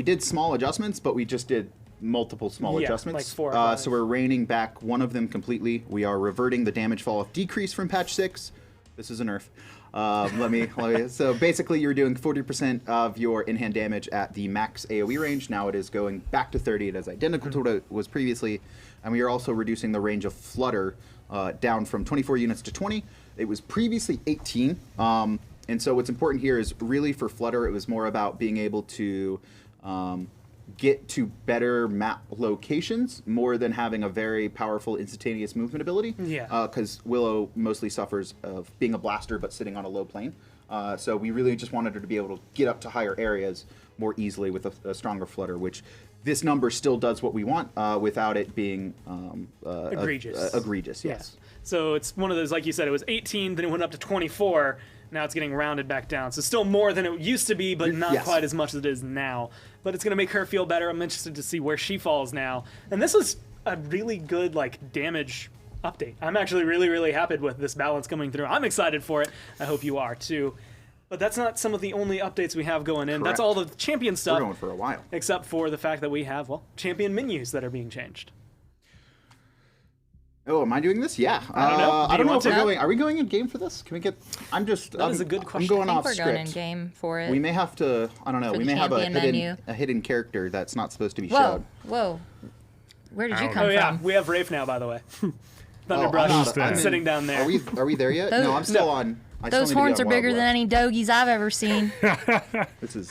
did small adjustments, but we just did multiple small adjustments. Like 4 or 5. So we're reining back one of them completely. We are reverting the damage fall off decrease from patch 6. This is a nerf. Let me. So basically, you're doing 40% of your in-hand damage at the max AoE range. Now it is going back to 30. It is identical to what it was previously. And we are also reducing the range of flutter down from 24 units to 20. It was previously 18. And so what's important here is really for flutter, it was more about being able to get to better map locations more than having a very powerful instantaneous movement ability. Because Willow mostly suffers of being a blaster but sitting on a low plane. So we really just wanted her to be able to get up to higher areas more easily with a stronger flutter, which this number still does what we want without it being egregious. Egregious, yes. So it's one of those, like you said, it was 18, then it went up to 24. Now it's getting rounded back down. So still more than it used to be, but not quite as much as it is now. But it's going to make her feel better. I'm interested to see where she falls now. And this was a really good damage update. I'm actually really, really happy with this balance coming through. I'm excited for it. I hope you are too. But that's not some of the only updates we have going in. That's Correct. all the champion We're stuff, going for a while. except for the fact that we have, well, champion menus that are being changed. Oh, am I doing this? Yeah. I don't know. Do I you don't know want if we're to? going. Are we going in game for this? Can we get? I'm just. That is a good question. I'm going I think off we're script. going in game for it. We may have to. I don't know. For We the may have champion menu. a hidden character that's not supposed to be Whoa, showed. whoa. Where did you don't come Oh yeah, from? we have Rafe now, by the way. Oh, Thunderbrush I'm sitting down there. Are we there yet? No, I'm still No. on. I still Those need to be horns on are bigger Wild than West. any dogies I've ever seen. This is.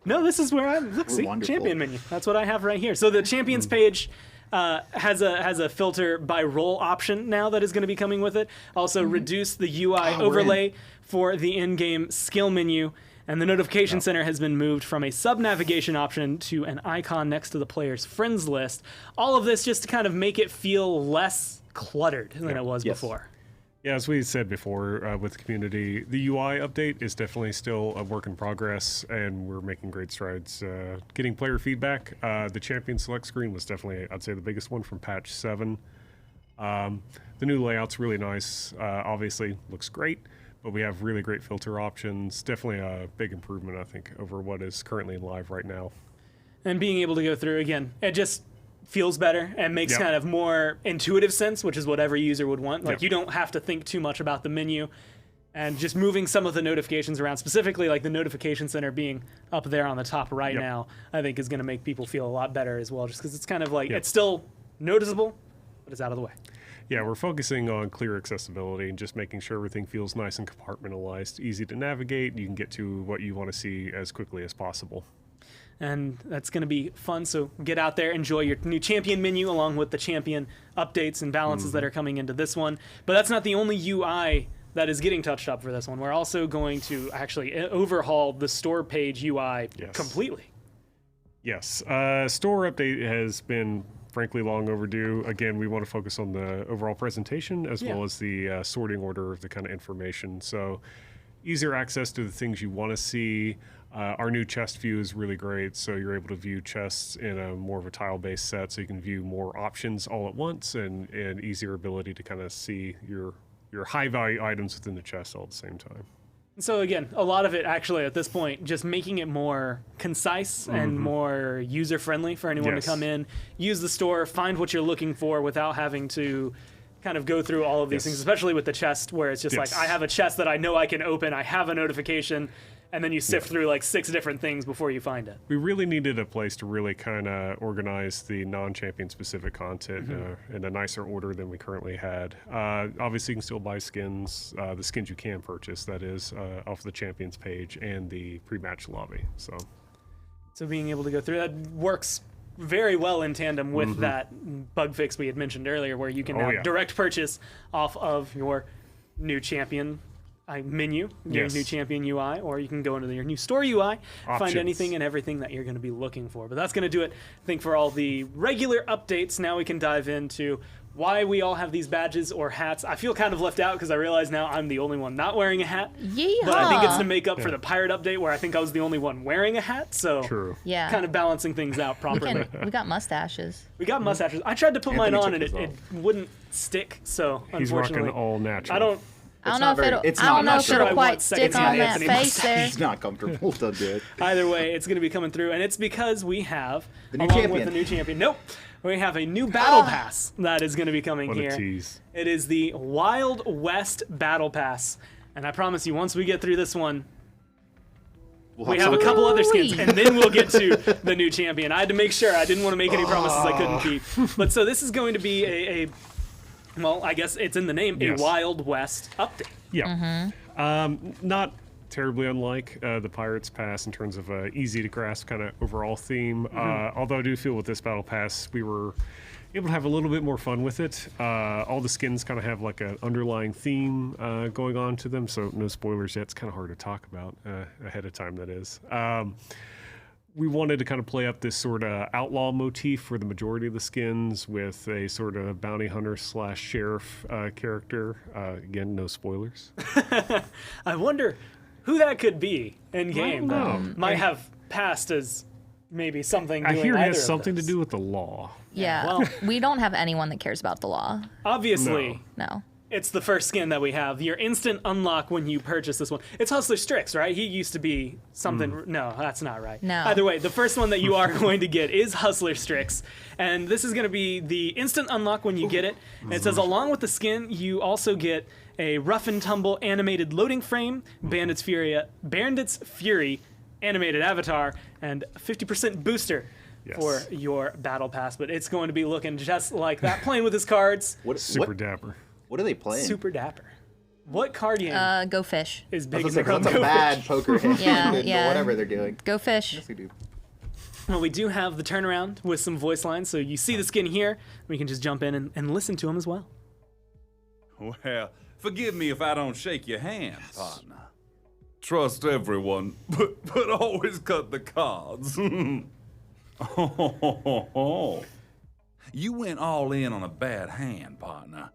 No, this is where I look. See, wonderful. champion menu. That's what I have right here. So the champions page has a filter by role option now that is going to be coming with it. Also, reduce the UI we're overlay for the in-game skill menu. And the notification center has been moved from a sub-navigation option to an icon next to the player's friends list. All of this just to kind of make it feel less cluttered than it was Yes. before. Yeah, as we said before with the community, the UI update is definitely still a work in progress, and we're making great strides getting player feedback. The champion select screen was definitely, I'd say, the biggest one from patch 7. The new layout's really nice. Obviously, looks great, but we have really great filter options. Definitely a big improvement, I think, over what is currently live right now. And being able to go through, again, it just feels better and makes Yep. kind of more intuitive sense, which is what every user would want. Like Yep. you don't have to think too much about the menu, and just moving some of the notifications around, specifically like the notification center being up there on the top right Yep. now, I think is going to make people feel a lot better as well, just because it's kind of like, Yep. it's still noticeable, but it's out of the way. Yeah, we're focusing on clear accessibility and just making sure everything feels nice and compartmentalized, easy to navigate. You can get to what you want to see as quickly as possible. And that's going to be fun. So get out there, enjoy your new champion menu along with the champion updates and balances that are coming into this one. But that's not the only UI that is getting touched up for this one. We're also going to actually overhaul the store page UI Yes. completely. Yes, store update has been frankly long overdue. Again, we want to focus on the overall presentation as Yeah. well as the sorting order of the kind of information. So easier access to the things you want to see. Our new chest view is really great, so you're able to view chests in a more of a tile-based set, so you can view more options all at once, and easier ability to kind of see your high-value items within the chest all at the same time. So again, a lot of it actually at this point, just making it more concise and more user-friendly for anyone Yes. to come in, use the store, find what you're looking for without having to kind of go through all of these Yes. things, especially with the chest where it's just Yes. like, I have a chest that I know I can open, I have a notification, and then you sift through like 6 different things before you find it. We really needed a place to really kind of organize the non-champion specific content in a nicer order than we currently had. Obviously, you can still buy skins, the skins you can purchase, that is, off the champions page and the pre-match lobby. So being able to go through that works very well in tandem with that bug fix we had mentioned earlier, where you can now yeah. direct purchase off of your new champion menu, your Yes. new champion UI, or you can go into your new store UI, find Options. anything and everything that you're going to be looking for. But that's going to do it, I think, for all the regular updates. Now we can dive into why we all have these badges or hats. I feel kind of left out because I realize now I'm the only one not wearing a hat. Yeehaw. But I think it's to make up for the pirate update where I think I was the only one wearing a hat. So True. Yeah. kind of balancing things out properly. we got mustaches. We got mustaches. I tried to put mine Anthony on took and his it wouldn't stick. So He's unfortunately, rocking all natural. I don't. I don't It's know not if very- it'll. it's I don't not know if sure it'll I want quite second stick on hand that Anthony face there. He's not comfortable. Don't do it. Either way, it's going to be coming through, and it's because we have The new along with champion. the new champion. Nope, we have a new battle pass that is going to be coming What here. a tease. It is the Wild West Battle Pass, and I promise you, once we get through this one, we have a couple other skins, Ooh-wee. and then we'll get to the new champion. I had to make sure. I didn't want to make any promises I couldn't keep. But so this is going to be a well, I guess it's in the name, Yes. a Wild West update. Yeah. Not terribly unlike the Pirates Pass in terms of a easy to grasp kind of overall theme. Although I do feel with this Battle Pass, we were able to have a little bit more fun with it. All the skins kind of have like an underlying theme going on to them, so no spoilers yet. It's kind of hard to talk about ahead of time, that is. We wanted to kind of play up this sort of outlaw motif for the majority of the skins with a sort of bounty hunter / sheriff character. Again, no spoilers. I wonder who that could be in game that know. might have passed as maybe something. I doing hear it either has of something to those. do with the law. Yeah. well- we don't have anyone that cares about the law. Obviously, No. No. It's the first skin that we have. Your instant unlock when you purchase this one. It's Hustler Strix, right? He used to be something. No, that's not right. No. Either way, the first one that you are going to get is Hustler Strix. And this is going to be the instant unlock when you get it. And it says, along with the skin, you also get a rough and tumble animated loading frame, Bandit's Fury animated avatar, and 50% booster for your battle pass. But it's going to be looking just like that, playing with his cards. Super dapper. What are they playing? Super dapper. What card game Go fish. is big in That's the a bad poker hand. Yeah, or yeah. whatever they're doing. Go fish. Yes, we do. Well, we do have the turnaround with some voice lines, so you see the skin here. We can just jump in and listen to him as well. Well, forgive me if I don't shake your hand, partner. Trust everyone, but always cut the cards. You went all in on a bad hand, partner.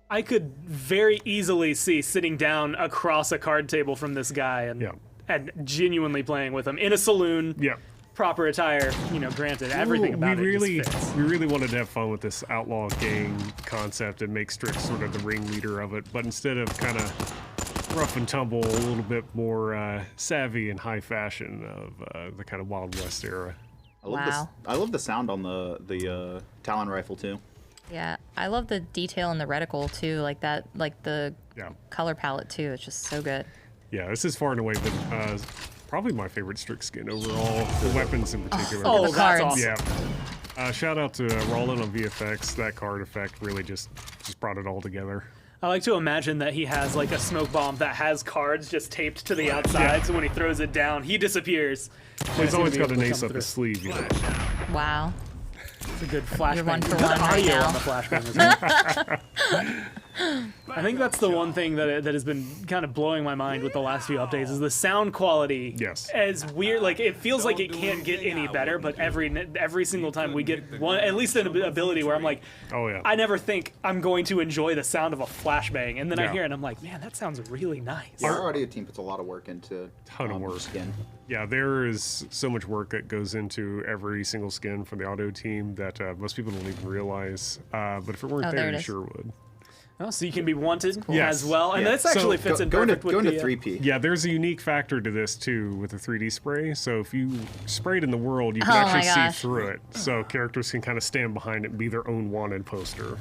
I could very easily see sitting down across a card table from this guy and genuinely playing with him in a saloon. Yeah. Proper attire, granted, everything about it just fits. We really wanted to have fun with this outlaw gang concept and make Strix sort of the ringleader of it, but instead of kind of rough and tumble, a little bit more savvy and high fashion of the kind of Wild West era. I love the sound on the Talon rifle too. Yeah, I love the detail in the reticle too, like the color palette too. It's just so good. Yeah, this is far and away been probably my favorite Strix skin overall. The weapons in particular. Oh, The that's cards. awesome. Yeah. Shout out to Roland on VFX. That card effect really just brought it all together. I like to imagine that he has like a smoke bomb that has cards just taped to the outside, so when he throws it down, he disappears. He's always got an an ace up his sleeve, Wow. It's a good flashbang. You're one for Good one right audio now. on the flashbang as well. I think that's the one thing that has been kind of blowing my mind with the last few updates is the sound quality. Yes. As weird, like it feels like it can't get any better, but every single time we get one, at least an ability where I'm like, Oh, yeah. I never think I'm going to enjoy the sound of a flashbang, and then I Yeah. hear it and I'm like, man, that sounds really nice. Our audio team puts a lot of work into Ton of work. skin. Yeah, there is so much work that goes into every single skin for the audio team that most people don't even realize. But if it weren't Oh, there there, it you is. sure would. Oh, so you can be wanted Yes. as well, and Yeah. this actually fits in perfect with Go into the 3P. Yeah, there's a unique factor to this too with the 3D spray. So if you spray it in the world, you can Oh my actually gosh. see through it. So characters can kind of stand behind it and be their own wanted poster.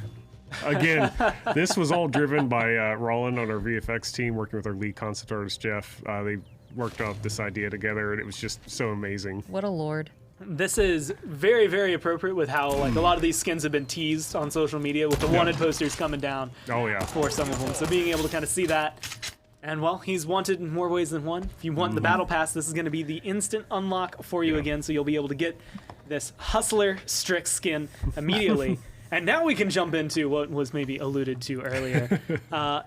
Again, this was all driven by Roland on our VFX team, working with our lead concept artist Jeff. They worked out this idea together, and it was just so amazing. What a lord. This is very, very appropriate with how like a lot of these skins have been teased on social media with the wanted posters coming down Oh yeah. for some of them. So being able to kind of see that, and well, he's wanted in more ways than one. If you want the battle pass, this is going to be the instant unlock for you again, so you'll be able to get this Hustler Strix skin immediately. And now we can jump into what was maybe alluded to earlier.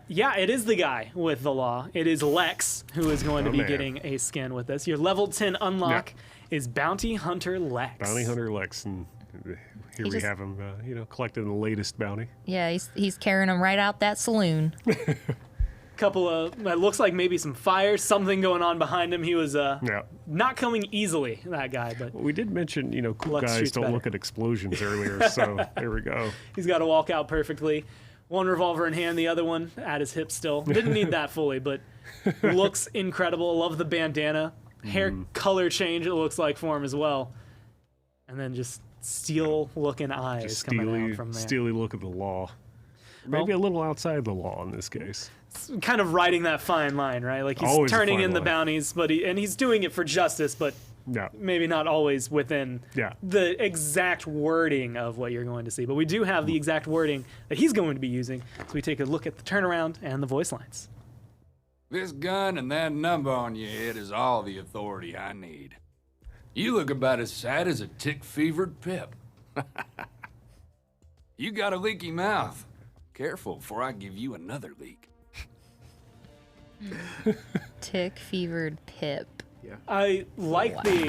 Yeah, it is the guy with the law. It is Lex who is going to be man. getting a skin with this. Your level 10 unlock is Bounty Hunter Lex. Bounty Hunter Lex, and here we just- have him, collecting the latest bounty. Yeah, he's carrying them right out that saloon. Couple of, it looks like maybe some fire, something going on behind him. He was Yeah. not coming easily, that guy, but We did mention, cool Lex guys shoots don't better. look at explosions earlier, so there we go. he's got to walk out perfectly. One revolver in hand, the other one at his hip still. Didn't need that fully, but looks incredible. Love the bandana. Hair color change, it looks like, for him as well. And then just steel-looking eyes Just coming out from there. steely look at the law. Maybe a little outside the law in this case. Kind of riding that fine line, right? Like he's Always a turning fine in the line. bounties, but he's doing it for justice, but Yeah. maybe not always within Yeah. the exact wording of what you're going to see. But we do have the exact wording that he's going to be using. So we take a look at the turnaround and the voice lines. This gun and that number on your head is all the authority I need. You look about as sad as a tick-fevered pip. You got a leaky mouth. Careful before I give you another leak. Tick fevered Pip. I like the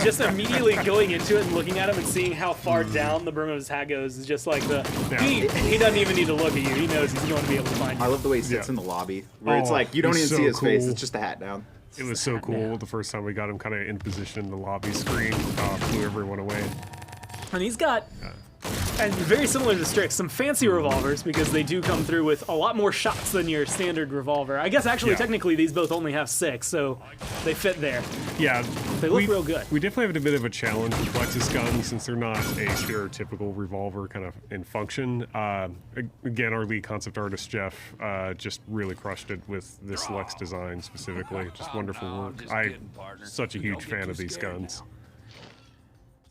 just immediately going into it and looking at him and seeing how far down the brim of his hat goes is just like the he doesn't even need to look at you. He knows he's going to be able to find you. I love the way he sits Yeah. in the lobby, where it's Oh, like you don't even he's see so his face; cool. it's just the hat down. It was so cool the first time we got him kind of in position in the lobby screen, blew everyone away. And he's got And very similar to Strix, some fancy revolvers because they do come through with a lot more shots than your standard revolver. I guess actually, technically, these both only have 6, so they fit there. Yeah, They look real good. We definitely have a bit of a challenge with Lex's guns since they're not a stereotypical revolver kind of in function. Again, our lead concept artist, Jeff, just really crushed it with this Lex design specifically. Just wonderful work. I'm such a huge fan of these guns.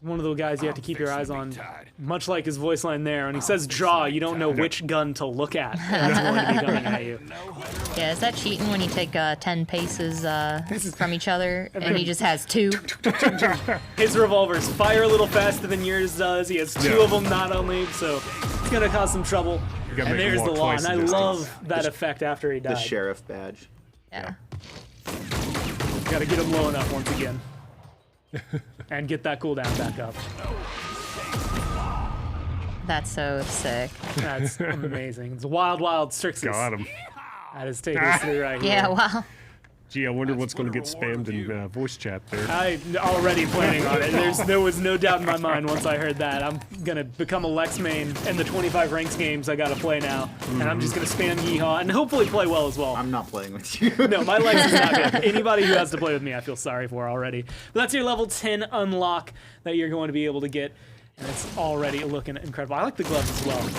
One of the guys you have to keep your eyes on, much like his voice line there. When he says draw, you don't know which gun to look at. That's going to be coming at you. Yeah, is that cheating when you take 10 paces from each other and he just has 2? His revolvers fire a little faster than yours does. He has 2 of them not only, so it's going to cause some trouble. And there's the law, and I love that effect after he died. The sheriff badge. Yeah. Got to get him low enough once again. And get that cooldown back up. That's so sick. That's amazing. It's wild, wild Strixus. Got him. That is taking us through right here. Yeah, wow. Gee, I wonder what's going to get spammed in voice chat there. I'm already planning on it. There was no doubt in my mind once I heard that. I'm going to become a Lex main in the 25 ranks games I got to play now. And I'm just going to spam Yeehaw and hopefully play well as well. I'm not playing with you. No, my Lex is not good. Anybody who has to play with me, I feel sorry for already. But that's your level 10 unlock that you're going to be able to get. And it's already looking incredible. I like the gloves as well.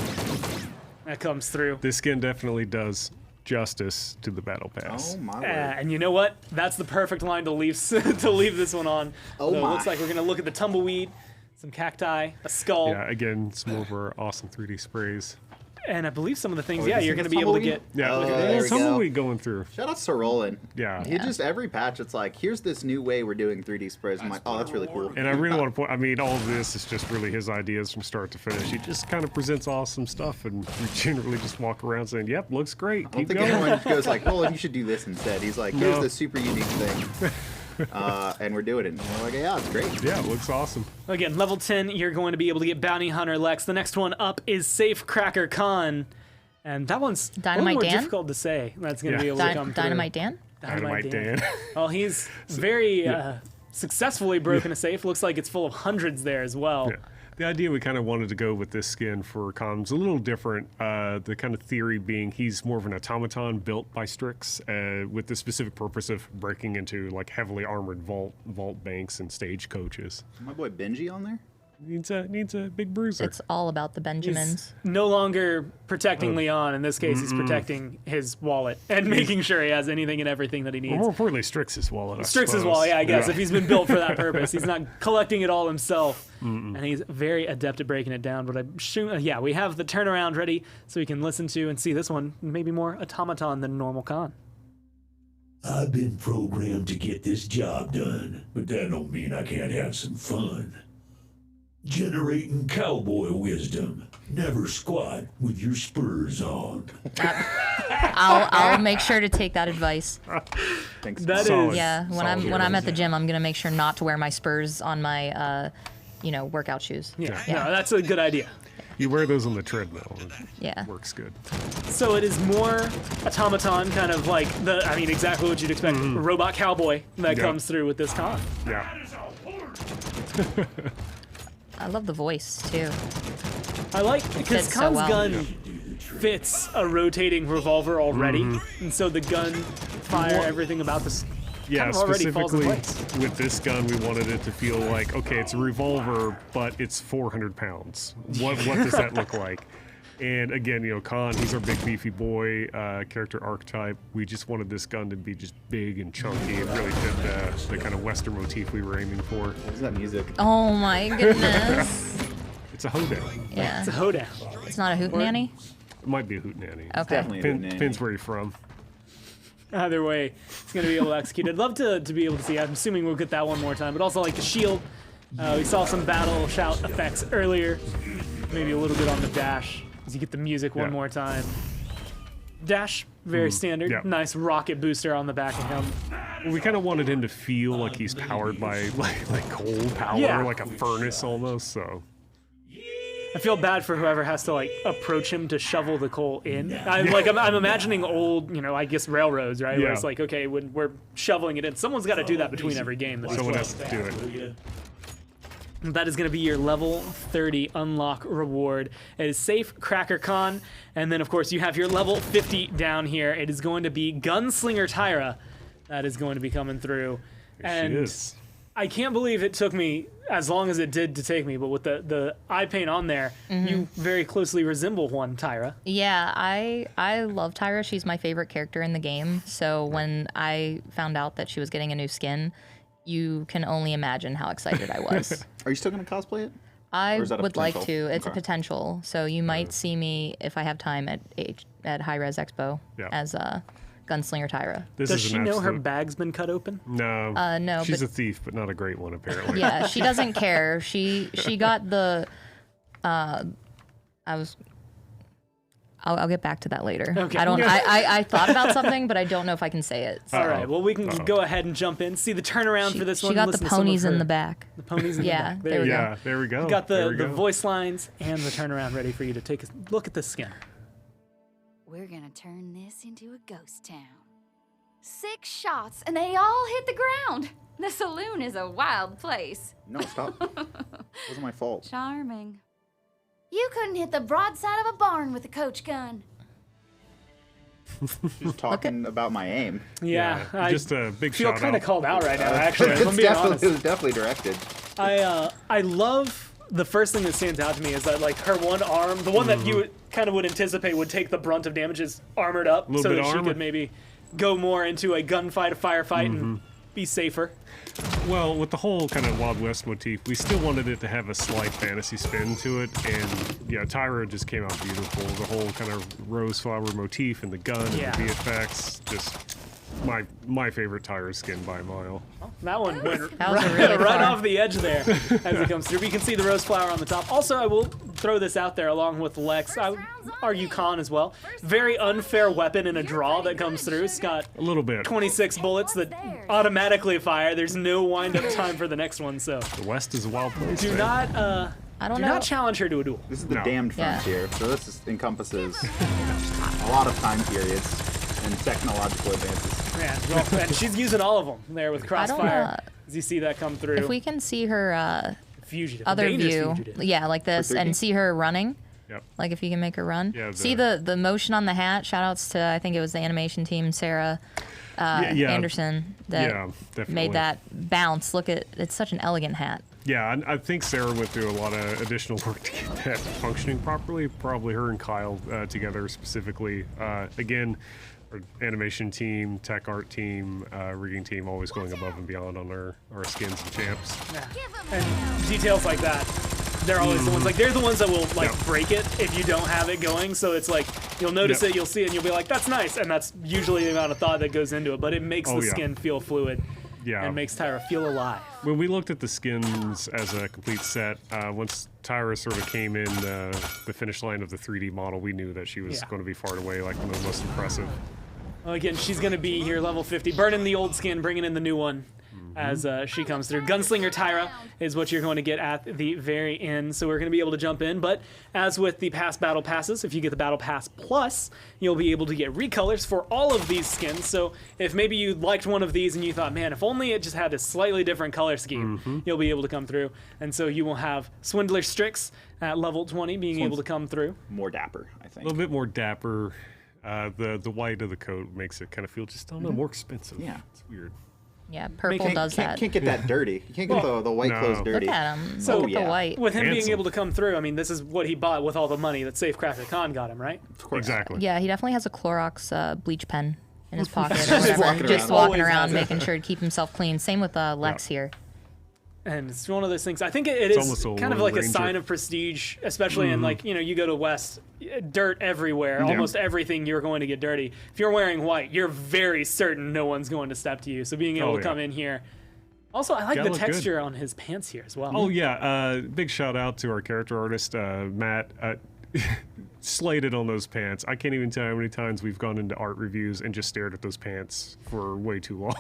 That comes through. This skin definitely does justice to the battle pass. Oh my word. And you know what? That's the perfect line to leave to leave this one on. Oh So my. it looks like we're gonna look at the tumbleweed, some cacti, a skull, Yeah, again, some of our awesome 3D sprays. and I believe some of the things. Oh, yeah, you you're see gonna the be able to tumbleweed? get. Yeah, Oh, look at there that. we Some go. of we going through. Shout out to Roland. Yeah. He just, every patch, it's like, here's this new way we're doing 3D sprays. I'm like, oh, that's really cool. And I really want to point, I mean, all of this is just really his ideas from start to finish. He just kind of presents awesome stuff, and we generally just walk around saying, yep, looks great. I don't Keep think going. anyone goes like, Roland, you should do this instead. He's like, here's this super unique thing. And we're doing it. And we're like, yeah, it's great. Yeah, it looks awesome. Again, level 10, you're going to be able to get Bounty Hunter Lex. The next one up is Safe Cracker Khan. And that one's Dynamite a little more Dan? difficult to say. That's going to Yeah. be able to come through. Dynamite Dan? Dynamite Dan. Dan. Well, he's very successfully broken a safe. Looks like it's full of hundreds there as well. Yeah. The idea we kind of wanted to go with this skin for Khan's a little different. The kind of theory being he's more of an automaton built by Strix with the specific purpose of breaking into like heavily armored vault banks and stagecoaches. My boy Benji on there? Needs a big bruiser. It's all about the Benjamins. No longer protecting Leon. In this case, he's protecting his wallet and making sure he has anything and everything that he needs. More importantly, Strix's wallet. I Strix's suppose. wallet, yeah, I guess. If he's been built for that purpose, he's not collecting it all himself. And he's very adept at breaking it down. But I'm sure, yeah, we have the turnaround ready so we can listen to and see this one maybe more automaton than normal Khan. I've been programmed to get this job done, but that don't mean I can't have some fun. Generating cowboy wisdom. Never squat with your spurs on. I'll make sure to take that advice. Thanks. That Solid. is Yeah, when Solid. I'm at the gym, I'm gonna make sure not to wear my spurs on my workout shoes. yeah, no, that's a good idea. You wear those on the treadmill. Yeah. It works good. So it is more automaton, kind of like exactly what you'd expect. Robot cowboy that Yeah. comes through with this Khan. Yeah. I love the voice too. I like because Fits so Khan's well. gun fits a rotating revolver already, and so the gun, fire, everything about this Yeah, kind of already falls in specifically place. with this gun, we wanted it to feel like, okay, it's a revolver, but it's 400 pounds. What does that look like? And again, Khan, he's our big beefy boy character archetype. We just wanted this gun to be just big and chunky and really fit the kind of Western motif we were aiming for. What is that music? Oh my goodness. It's a hoedown. Yeah. It's a hoedown. It's not a hootenanny? It might be a hootenanny. Okay. Definitely a name. Depends where you're from. Either way, it's going to be able to execute. I'd love to be able to see. I'm assuming we'll get that one more time, but also like the shield. We saw some battle shout effects earlier. Maybe a little bit on the dash as you get the music one Yeah. more time. Dash, very standard. yeah. Nice rocket booster on the back of him. We kind of wanted him to feel like he's powered by like coal power, Yeah. like a furnace almost. So I feel bad for whoever has to approach him to shovel the coal in. I'm imagining old, I guess railroads, right? Where Yeah. it's like, okay, when we're shoveling it in, someone's got to do that between every game. That someone has to do it. That is going to be your level 30 unlock reward. It is Safe Cracker Con, and then of course you have your level 50 down here. It is going to be Gunslinger Tyra. That is going to be coming through. She is. I can't believe it took me as long as it did to take me, but with the eye paint on there, you very closely resemble one Tyra. Yeah, I love Tyra. She's my favorite character in the game. So when I found out that she was getting a new skin, you can only imagine how excited I was. Are you still going to cosplay it? I Or is that a would like potential? to. It's a Okay. potential. So you might see me, if I have time, at High Res Expo Yeah. as Gunslinger Tyra. This Does is she an know her absolute- bag's been cut open? No. No, She's but- a thief, but not a great one, apparently. Yeah, she doesn't care. She got the. I'll get back to that later. Okay. I don't. I thought about something, but I don't know if I can say it. So. All right, well, we can go ahead and jump in. See the turnaround for this She one. got the listen to some of ponies in her- the back. The ponies in Yeah, the back. there we go. Yeah, there we go. Got There the we go. voice lines and the turnaround ready for you to take a look at the skin. We're gonna turn this into a ghost town. 6 shots and they all hit the ground. The saloon is a wild place. No, stop. Wasn't my fault. Charming. You couldn't hit the broadside of a barn with a coach gun. She's talking about my aim. Yeah, I just a big feel shout kind of out. called out right now, actually. if I'm being honest. It was definitely directed. I love the first thing that stands out to me is that like her one arm, the one that you kind of would anticipate would take the brunt of damage, is armored up Little so bit that of she armor. could maybe go more into a gunfight, a firefight, and be safer. Well, with the whole kind of Wild West motif, we still wanted it to have a slight fantasy spin to it, and yeah, Tyra just came out beautiful. The whole kind of rose flower motif and the gun Yeah. and the VFX, just my favorite Tyra skin by a mile. That one went That was right, a really right far. off the edge there as it comes through. But you can see the rose flower on the top. Also, I will throw this out there along with Lex. I would argue Khan as well. Very unfair weapon in a draw that comes through. It's got A little bit. 26 bullets that automatically fire. There's no wind-up time for the next one, so The West is a wild place. do man. not I don't do know. not challenge her to a duel. This is the No. damned Yeah. frontier, so this encompasses a lot of time periods and technological advances. Yeah, well, and she's using all of them there with I don't crossfire. As you see that come through. If we can see her fugitive, other dangerous view, fugitive. yeah, like this, 3D? and see her running. Yep. Like if you can make her run. Yeah, See the motion on the hat. Shout outs to I think it was the animation team, Sarah Yeah, Anderson, that yeah, definitely. made that bounce. Look at it's such an elegant hat. Yeah, I think Sarah went through a lot of additional work to get that functioning properly. Probably her and Kyle together specifically. Again, our animation team, tech art team, rigging team, always going above and beyond on our skins and champs. And details like that, they're always the ones, like, they're the ones that will, like, Yep. break it if you don't have it going. So it's like, you'll notice Yep. it, you'll see it, and you'll be like, that's nice. And that's usually the amount of thought that goes into it. But it makes Oh, the yeah. skin feel fluid Yeah. and makes Tyra feel alive. When we looked at the skins as a complete set, once Tyra sort of came in the finish line of the 3D model, we knew that she was Yeah. going to be far and away like one of the most impressive. Well, again, she's going to be here, level 50, burning the old skin, bringing in the new one as she comes through. Gunslinger Tyra is what you're going to get at the very end, so we're going to be able to jump in. But as with the past battle passes, if you get the battle pass plus, you'll be able to get recolors for all of these skins. So if maybe you liked one of these and you thought, man, if only it just had a slightly different color scheme, you'll be able to come through. And so you will have Swindler Strix at level 20 being able to come through. More dapper, I A think. little bit more dapper. The white of the coat makes it kind of feel just a little more expensive. Yeah. It's weird. Yeah, purple Can't- does that. Can't get that dirty. You can't get the white No. clothes dirty. Look at him. So- Look at yeah. the white. With him being Handsome. able to come through, I mean, this is what he bought with all the money that Safe Cracker Khan got him, right? Of course. Exactly. Yeah, he definitely has a Clorox bleach pen in his pocket or Just whatever. walking Just around. walking Always around, has it. making sure to keep himself clean. Same with Lex here. And it's one of those things. I think it It's is almost a kind of Lone like a Ranger. sign of prestige, especially in like, you know, you go to West, dirt everywhere. Yeah. Almost everything you're going to get dirty. If you're wearing white, you're very certain no one's going to step to you. So being able Oh, to come yeah. in here. Also, I like Gotta the look good. texture on his pants here as well. Oh yeah, big shout out to our character artist Matt. Slated on those pants. I can't even tell you how many times we've gone into art reviews and just stared at those pants for way too long.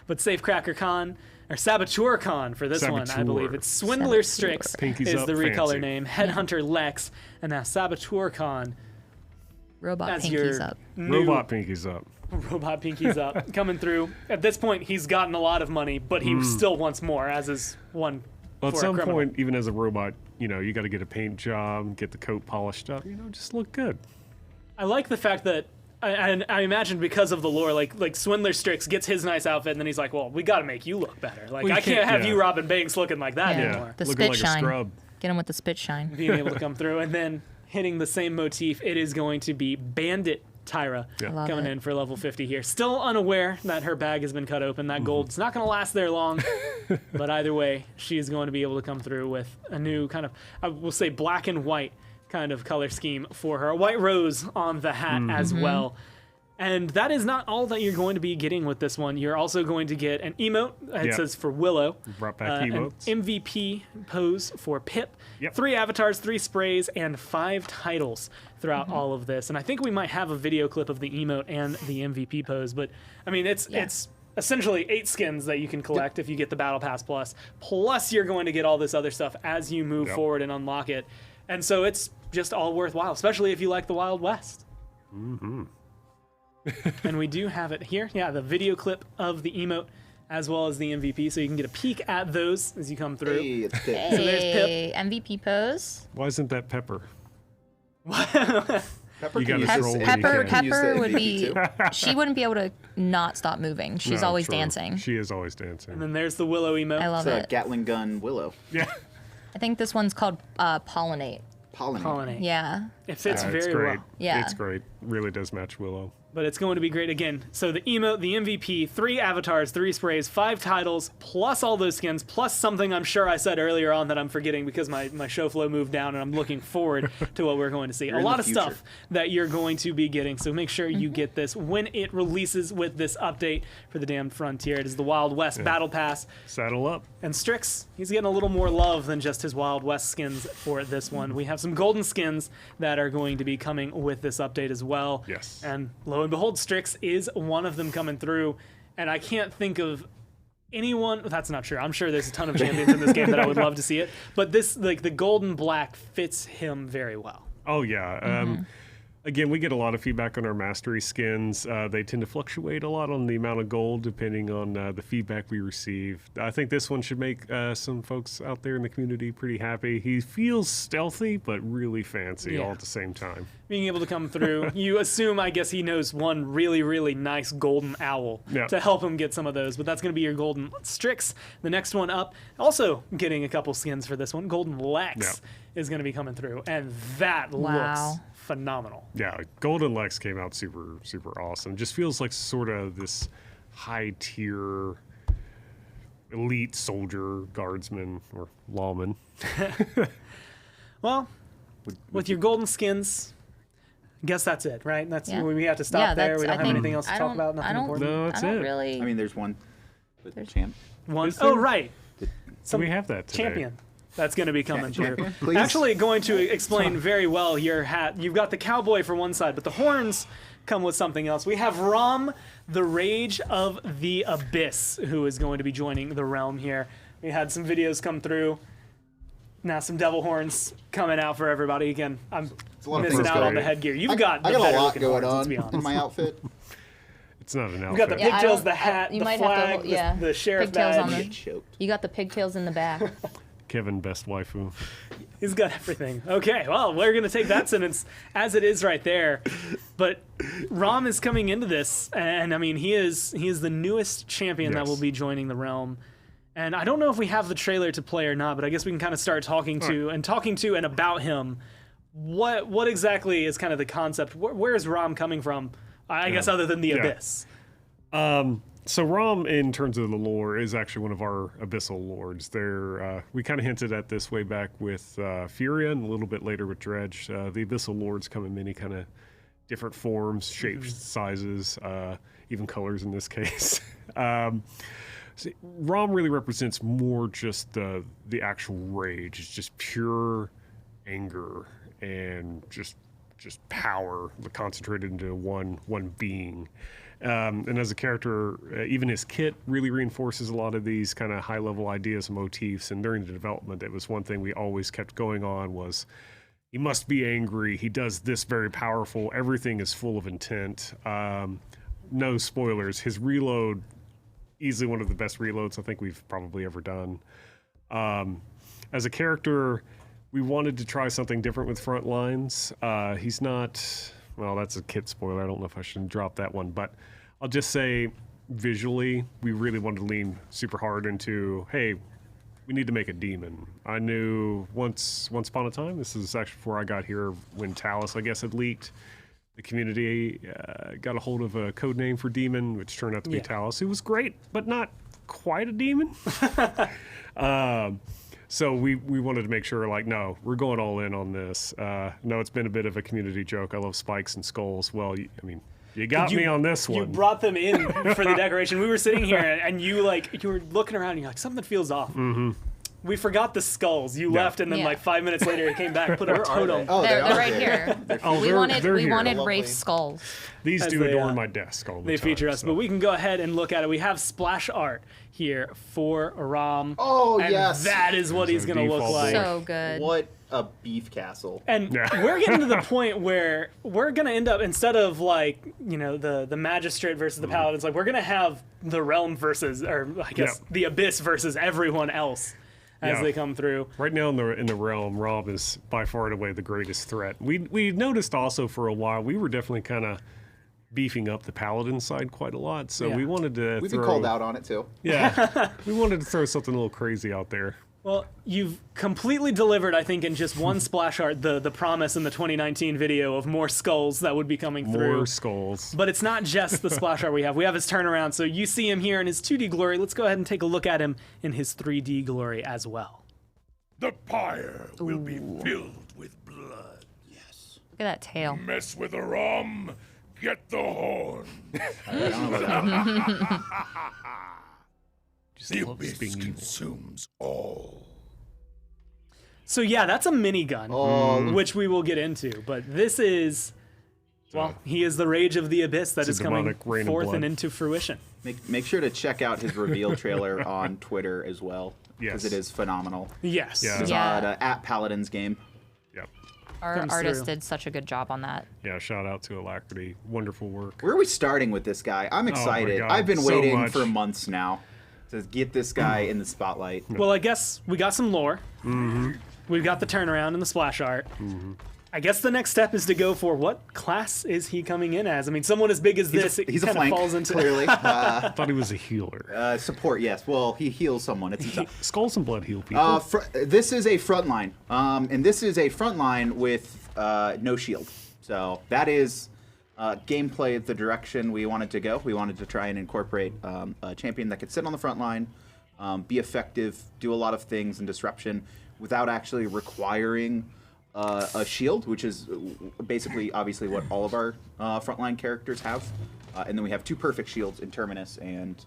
But Safe Cracker Con, or Saboteur Con for this one, I Saboteur. believe. It's Swindler Saboteur. Strix Pinkies is up, the recolor fancy. name. Headhunter Lex, and now Saboteur Con Robot as pinkies your up. new Robot pinkies up. Robot Pinky's up, coming through. At this point, he's gotten a lot of money, but he still wants more, as is one Well, at for a some criminal. point, even as a robot, you got to get a paint job, get the coat polished up, just look good. I like the fact that I imagine because of the lore, like Swindler Strix gets his nice outfit, and then he's like, "Well, we got to make you look better. Like Well, I you can't can't- have yeah. you robbing banks looking like that Yeah. anymore." The Looking spit like a shine. scrub. Get him with the spit shine. Being able to come through, and then hitting the same motif, it is going to be Bandit Tyra Yeah. Love coming it. in for level 50 here. Still unaware that her bag has been cut open. That gold's not going to last there long, but either way, she is going to be able to come through with a new kind of, I will say, black and white kind of color scheme for her. A white rose on the hat as well. And that is not all that you're going to be getting with this one. You're also going to get an emote. It Yeah. says for Willow. Brought back An emotes. MVP pose for Pip. Yep. 3 avatars, 3 sprays, and 5 titles throughout all of this. And I think we might have a video clip of the emote and the MVP pose. But I mean, it's essentially 8 skins that you can collect if you get the Battle Pass Plus. Plus, you're going to get all this other stuff as you move Yep. forward and unlock it. And so it's just all worthwhile, especially if you like the Wild West. And we do have it here. Yeah, the video clip of the emote as well as the MVP, so you can get a peek at those as you come through. Hey, it's Pip. So there's Pip. Hey, MVP pose. Why isn't that Pepper? Pepper You can gotta use scroll this- when you Pepper, can. use the Pepper would MVP be. too. She wouldn't be able to not stop moving. She's No, always true. dancing. She is always dancing. And then there's the Willow emote. I love It's a it. Gatling gun Willow. Yeah. I think this one's called Pollinate. Pollinate. Yeah. It fits It's very great. well. Yeah. It's great. Really does match Willow. But it's going to be great again. So the emote, the MVP, 3 avatars, 3 sprays, 5 titles, plus all those skins, plus something I'm sure I said earlier on that I'm forgetting because my show flow moved down and I'm looking forward to what we're going to see. You're A in the lot of future. stuff that you're going to be getting. So make sure you get this when it releases with this update for the Damned Frontier. It is the Wild West Battle Pass. Saddle up. And Strix, he's getting a little more love than just his Wild West skins for this one. We have some golden skins that are going to be coming with this update as well. Yes. And lo and behold, Strix is one of them coming through. And I can't think of anyone. That's not true. I'm sure there's a ton of champions in this game that I would love to see it. But this, like the golden black, fits him very well. Oh, yeah. Again, we get a lot of feedback on our mastery skins. They tend to fluctuate a lot on the amount of gold depending on the feedback we receive. I think this one should make some folks out there in the community pretty happy. He feels stealthy, but really fancy all at the same time. Being able to come through, you assume, I guess, he knows one really, really nice golden owl Yeah. to help him get some of those. But that's going to be your golden Strix. The next one up, also getting a couple skins for this one. Golden Lex is going to be coming through, and that Wow. looks phenomenal. Yeah, Golden Lex came out super, super awesome. Just feels like sort of this high tier elite soldier, guardsman, or lawman. Well, with your golden skins, I guess that's it, right? That's Yeah. we have to stop Yeah, there. that's- We I don't have think- anything else to I talk don't- about. Nothing I don't- important. No, that's I don't it. really. I mean, there's one. The champ. One. Is Oh, there? right. Some we have that today. champion. That's going to be coming through. Champion, please. Actually, going to explain very well your hat. You've got the cowboy for one side, but the horns come with something else. We have Rom the Rage of the Abyss, who is going to be joining the realm here. We had some videos come through. Now some devil horns coming out for everybody. Again, I'm a lot of missing things out on going the on. headgear. You've I got got the a better lot looking going horns, let's on be in honest. my outfit. It's not an We've outfit. got the Yeah, I pigtails, don't- the hat, you the might have to flag, hold- yeah. the sheriff Pigtails on badge. the- Choked. You got the pigtails in the back. Kevin, best waifu. He's got everything. Okay, well, we're going to take that sentence as it is right there. But Rom is coming into this, and I mean, he is the newest champion that Yes. will be joining the realm. And I don't know if we have the trailer to play or not, but I guess we can kind of start talking to and about him. What exactly is kind of the concept? Where is Rom coming from? I guess other than the Abyss. So Rom, in terms of the lore, is actually one of our abyssal lords. We kind of hinted at this way back with Furia and a little bit later with Dredge. The abyssal lords come in many kind of different forms, shapes, sizes, even colors in this case. So Rom really represents more just the actual rage. It's just pure anger and just power concentrated into one being. And as a character, even his kit really reinforces a lot of these kind of high-level ideas and motifs. And during the development, it was one thing we always kept going on was he must be angry. He does this very powerful. Everything is full of intent. No spoilers. His reload, easily one of the best reloads I think we've probably ever done. as a character, we wanted to try something different with Frontlines. He's not, well, that's a kit spoiler. I don't know if I should drop that one, but I'll just say visually, we really wanted to lean super hard into, hey, we need to make a demon. I knew once upon a time, this is actually before I got here, when Talus, I guess, had leaked, the community got a hold of a code name for demon, which turned out to be Talus, who was great, but not quite a demon. So we wanted to make sure, like, no, we're going all in on this. No, it's been a bit of a community joke. I love spikes and skulls. Well, you got me on this one. You brought them in for the decoration. We were sitting here, and you were looking around, and you're like, something feels off. Mm-hmm. We forgot the skulls. You left, and then like 5 minutes later, it came back, put a totem. Oh, They're right here. We here. wanted Rafe's skulls. These As do they, adorn my desk all the They time. feature us, so. but we can go ahead and look at it. We have splash art here for Rom. Oh, and yes. that is what he's There's going a to look default like. So good. What a beef castle. And Yeah. we're getting to the point where we're going to end up, instead of like, the magistrate versus the paladins, like we're going to have the realm versus, or I guess the abyss versus everyone else as they come through. Right now in the realm, Rob is by far and away the greatest threat. We noticed also for a while we were definitely kind of beefing up the paladin side quite a lot, so we wanted to We've been called out on it too. Yeah, we wanted to throw something a little crazy out there. Well, you've completely delivered, I think, in just one splash art, the promise in the 2019 video of more skulls that would be coming through. More skulls. But it's not just the splash art we have. We have his turnaround, so you see him here in his 2D glory. Let's go ahead and take a look at him in his 3D glory as well. The pyre will be filled with blood. Look at that tail. Mess with the rum, get the horn. The abyss consumes all. So yeah, that's a minigun, which we will get into. But this is, well, he is the rage of the abyss that is coming demonic rain of forth blood. and into fruition. Make sure to check out his reveal trailer on Twitter as well, because Yes. it is phenomenal. Yes. Yeah. It's Yeah. at Paladins game. Yep. Our Comes artist through. did such a good job on that. Yeah, shout out to Alacrity. Wonderful work. Where are we starting with this guy? I'm excited. God, I've been so waiting much. for months now to get this guy in the spotlight. Well, I guess we got some lore. We've got the turnaround and the splash art. I guess the next step is to go for what class is he coming in as? I mean, someone as big as this, He's a kind of flank, falls into clearly. I thought he was a healer. Support, yes. Well, he heals someone. It's Skulls and blood heal people. this is a front line, and this is a front line with no shield. So that is gameplay, the direction we wanted to go. We wanted to try and incorporate a champion that could sit on the front line, be effective, do a lot of things in disruption without actually requiring a shield, which is basically, obviously, what all of our frontline characters have. And then we have two perfect shields in Terminus and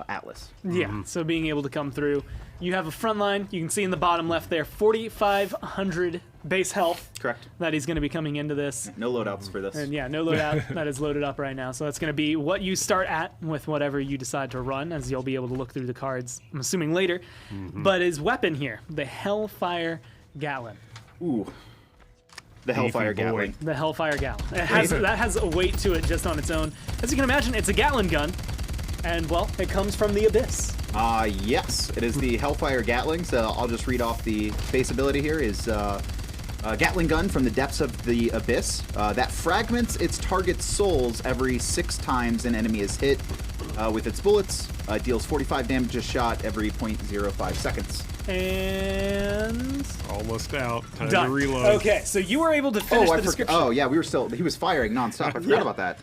Atlas. Yeah, so being able to come through. You have a front line. You can see in the bottom left there, 4,500 base health. Correct. That he's going to be coming into this. No loadouts for this. And yeah, no loadout. That is loaded up right now. So that's going to be what you start at with whatever you decide to run, as you'll be able to look through the cards, I'm assuming later. But his weapon here, the Hellfire Gatlin. Ooh. The Hellfire boy. Gatling. The Hellfire Gatlin. That has a weight to it just on its own. As you can imagine, it's a Gatlin gun. And, well, it comes from the Abyss. Yes, it is the Hellfire Gatling, so I'll just read off the base ability here. Is a Gatling gun from the depths of the Abyss that fragments its target's souls every 6 times an enemy is hit with its bullets. Deals 45 damage a shot every 0.05 seconds. And... Almost out. Time done. to reload. Okay, so you were able to finish the description. Oh, yeah, he was firing nonstop. I forgot about that.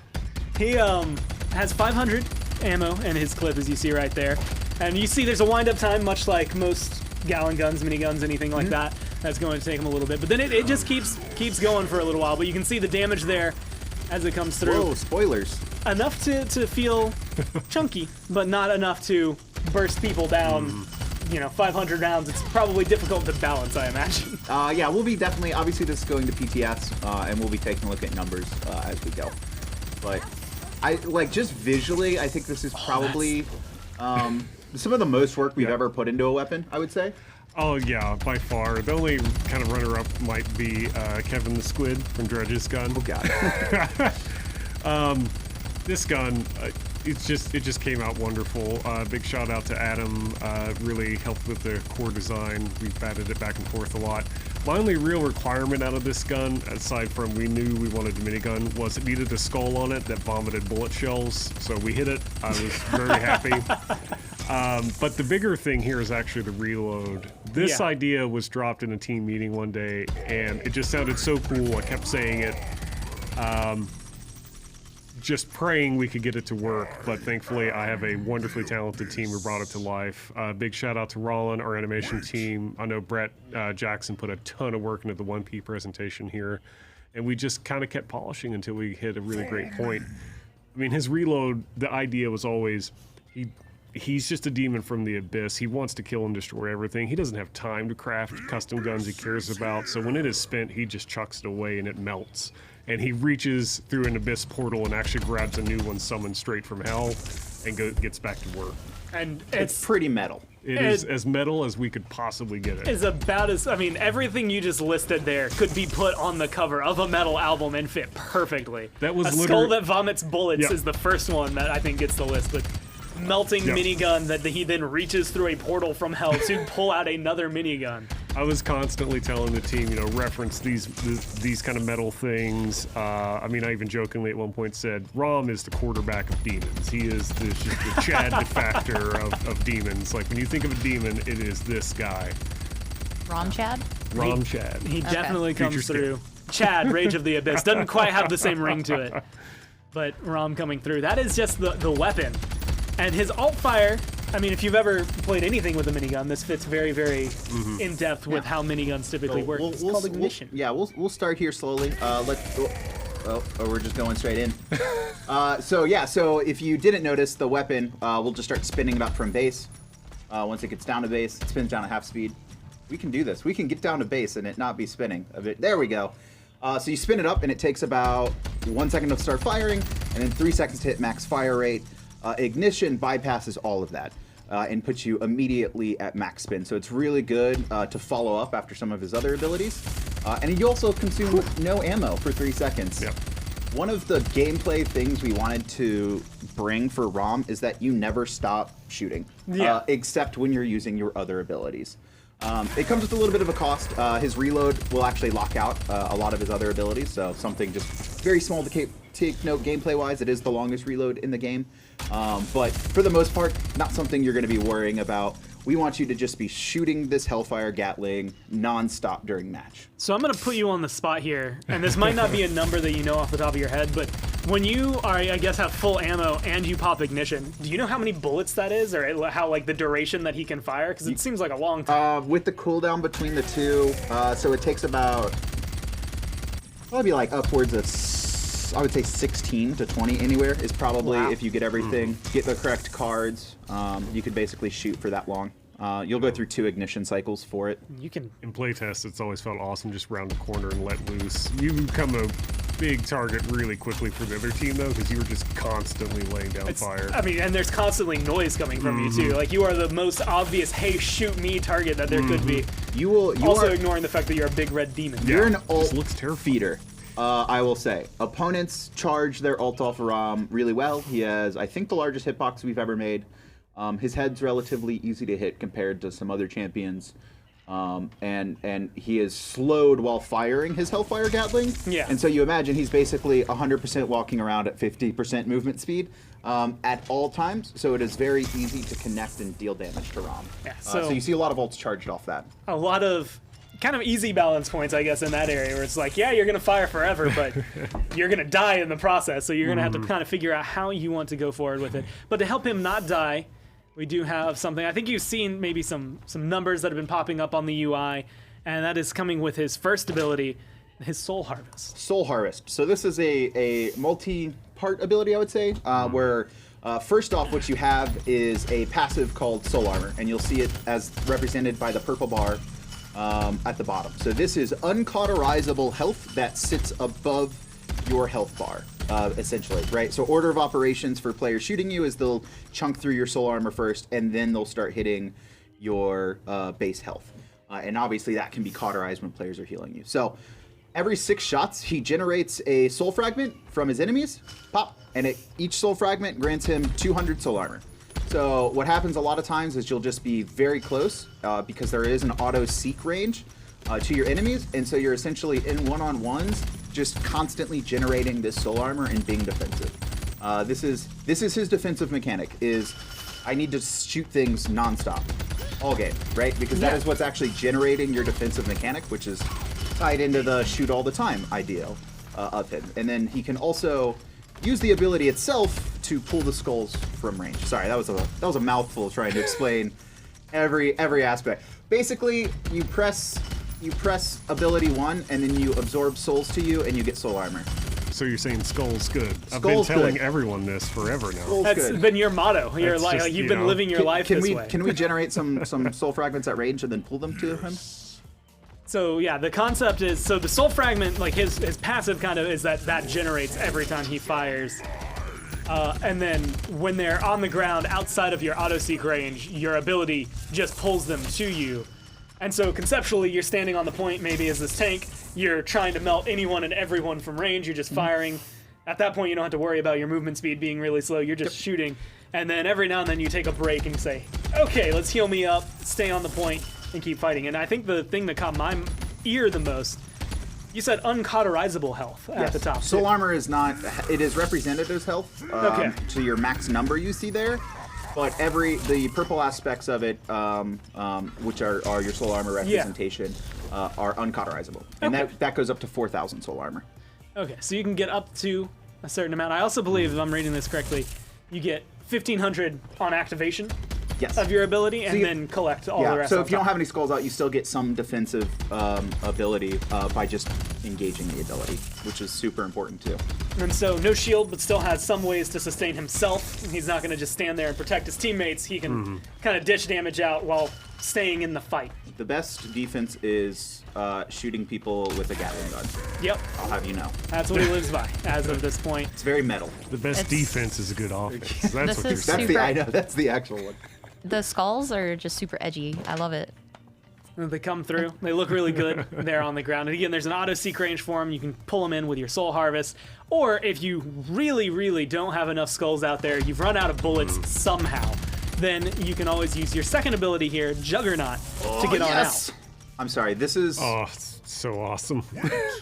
He has 500 ammo in his clip, as you see right there. And you see there's a wind-up time, much like most Gallon guns, miniguns, anything like that. That's going to take him a little bit. But then it just keeps going for a little while. But you can see the damage there as it comes through. Whoa, spoilers. Enough to feel chunky, but not enough to burst people down. 500 rounds, it's probably difficult to balance, I imagine. Yeah, we'll be definitely, obviously this is going to PTS, and we'll be taking a look at numbers as we go. But just visually, I think this is probably some of the most work we've ever put into a weapon, I would say. Oh yeah, by far. The only kind of runner-up might be Kevin the Squid from Dredge's gun. Oh god. This gun, it just came out wonderful. Big shout out to Adam. Really helped with the core design. We batted it back and forth a lot. My only real requirement out of this gun, aside from we knew we wanted a minigun, was it needed a skull on it that vomited bullet shells. So we hit it. I was very happy. But the bigger thing here is actually the reload. This idea was dropped in a team meeting one day, and it just sounded so cool. I kept saying it. Just praying we could get it to work, but thankfully I have a wonderfully talented team who brought it to life. Big shout out to Rollin, our animation team. I know Brett Jackson put a ton of work into the 1P presentation here, and we just kind of kept polishing until we hit a really great point. I mean, his reload, the idea was always, he's just a demon from the abyss. He wants to kill and destroy everything. He doesn't have time to craft custom guns he cares about, so when it is spent, he just chucks it away and it melts. And he reaches through an abyss portal and actually grabs a new one summoned straight from hell and gets back to work. And It's pretty metal. It is as metal as we could possibly get it. Is about as, I mean, everything you just listed there could be put on the cover of a metal album and fit perfectly. That was a skull that vomits bullets is the first one that I think gets the list, but melting minigun that he then reaches through a portal from hell to pull out another minigun. I was constantly telling the team, reference these kind of metal things. I mean, I even jokingly at one point said, Rom is the quarterback of demons. He is the Chad de factor of demons. Like, when you think of a demon, it is this guy. Rom Chad? Rom Chad. He definitely comes Future through. Chad, Rage of the Abyss. Doesn't quite have the same ring to it. But Rom coming through. That is just the weapon. And his alt fire, I mean, if you've ever played anything with a minigun, this fits very, very in depth with how miniguns typically work. It's called ignition. We'll start here slowly. We're just going straight in. So if you didn't notice, the weapon, we'll just start spinning it up from base. Once it gets down to base, it spins down at half speed. We can do this. We can get down to base and it not be spinning a bit. There we go. So you spin it up and it takes about 1 second to start firing, and then 3 seconds to hit max fire rate. Ignition bypasses all of that and puts you immediately at max spin. So it's really good to follow up after some of his other abilities. And you also consume no ammo for 3 seconds. Yep. One of the gameplay things we wanted to bring for Rom is that you never stop shooting, except when you're using your other abilities. It comes with a little bit of a cost. His reload will actually lock out a lot of his other abilities, so something just very small to take note gameplay-wise. It is the longest reload in the game, but for the most part, not something you're going to be worrying about. We want you to just be shooting this Hellfire Gatling non-stop during match. So I'm going to put you on the spot here, and this might not be a number that you know off the top of your head, but when you are, I guess, have full ammo and you pop ignition, do you know how many bullets that is, or how, like, the duration that he can fire? Because it seems like a long time. With the cooldown between the two, so it takes about, probably like upwards of, I would say 16 to 20 anywhere is probably, if you get everything, get the correct cards, you could basically shoot for that long. You'll go through 2 ignition cycles for it. You can. In playtest, it's always felt awesome just round the corner and let loose. You become a big target really quickly for the other team, though, because you were just constantly laying down fire. I mean, and there's constantly noise coming from you, too. Like, you are the most obvious, hey, shoot me target that there could be. You also are ignoring the fact that you're a big red demon. You're an ult looks terrifying. feeder. I will say. Opponents charge their ult off of Rom really well. He has, I think, the largest hitbox we've ever made. His head's relatively easy to hit compared to some other champions. And he is slowed while firing his Hellfire Gatling. Yeah. And so you imagine he's basically 100% walking around at 50% movement speed at all times. So it is very easy to connect and deal damage to Rom. Yeah, so you see a lot of ults charged off that. A lot of kind of easy balance points, I guess, in that area where it's like, yeah, you're going to fire forever, but you're going to die in the process. So you're going to have to kind of figure out how you want to go forward with it. But to help him not die, we do have something. I think you've seen maybe some numbers that have been popping up on the UI, and that is coming with his first ability, his Soul Harvest. Soul Harvest. So this is a multi-part ability, I would say, where first off, what you have is a passive called Soul Armor, and you'll see it as represented by the purple bar at the bottom. So this is uncauterizable health that sits above your health bar, essentially, right? So order of operations for players shooting you is they'll chunk through your soul armor first, and then they'll start hitting your base health. And obviously that can be cauterized when players are healing you. So Every 6 shots, he generates a soul fragment from his enemies. Pop. And each soul fragment grants him 200 soul armor. So what happens a lot of times is you'll just be very close because there is an auto seek range to your enemies. And so you're essentially in one-on-ones just constantly generating this soul armor and being defensive. This is his defensive mechanic, is I need to shoot things nonstop all game, right? Because that is what's actually generating your defensive mechanic, which is tied into the shoot all the time ideal of him. And then he can also use the ability itself to pull the skulls from range. Sorry, that was a mouthful trying to explain every aspect. Basically, you press ability 1 and then you absorb souls to you and you get soul armor. So you're saying Skull's good. I've been Skull's telling good. everyone this forever now. Skull's That's good. been your motto. You're That's like just, you've you been know. living your life this way. Can we generate some soul fragments at range and then pull them to him? So yeah, the concept is, so the soul fragment, like his passive kind of is that generates every time he fires. And then when they're on the ground outside of your auto-seek range, your ability just pulls them to you. And so conceptually, you're standing on the point maybe as this tank, you're trying to melt anyone and everyone from range, you're just firing. At that point, you don't have to worry about your movement speed being really slow, you're just shooting. And then every now and then you take a break and say, okay, let's heal me up, stay on the point, and keep fighting. And I think the thing that caught my ear the most, you said uncauterizable health at the top. Soul armor is not, it is represented as health to your max number you see there. But the purple aspects of it, which are your soul armor representation, are uncauterizable. And that goes up to 4,000 soul armor. Okay, so you can get up to a certain amount. I also believe, if I'm reading this correctly, you get 1,500 on activation of your ability, and then collect all the rest. So if you don't have any skulls out, you still get some defensive ability by just engaging the ability, which is super important too. And so no shield, but still has some ways to sustain himself. He's not going to just stand there and protect his teammates. He can kind of dish damage out while staying in the fight. The best defense is shooting people with a Gatling gun. Yep. I'll have you know. That's what he lives by as of this point. It's very metal. The best defense is a good offense. That's what you're saying. I know, that's the actual one. The skulls are just super edgy. I love it. They come through. They look really good there on the ground. And again, there's an auto-seek range for them. You can pull them in with your soul harvest. Or if you really, really don't have enough skulls out there, you've run out of bullets somehow, then you can always use your second ability here, Juggernaut, to get on out. I'm sorry, this is... Oh, it's so awesome.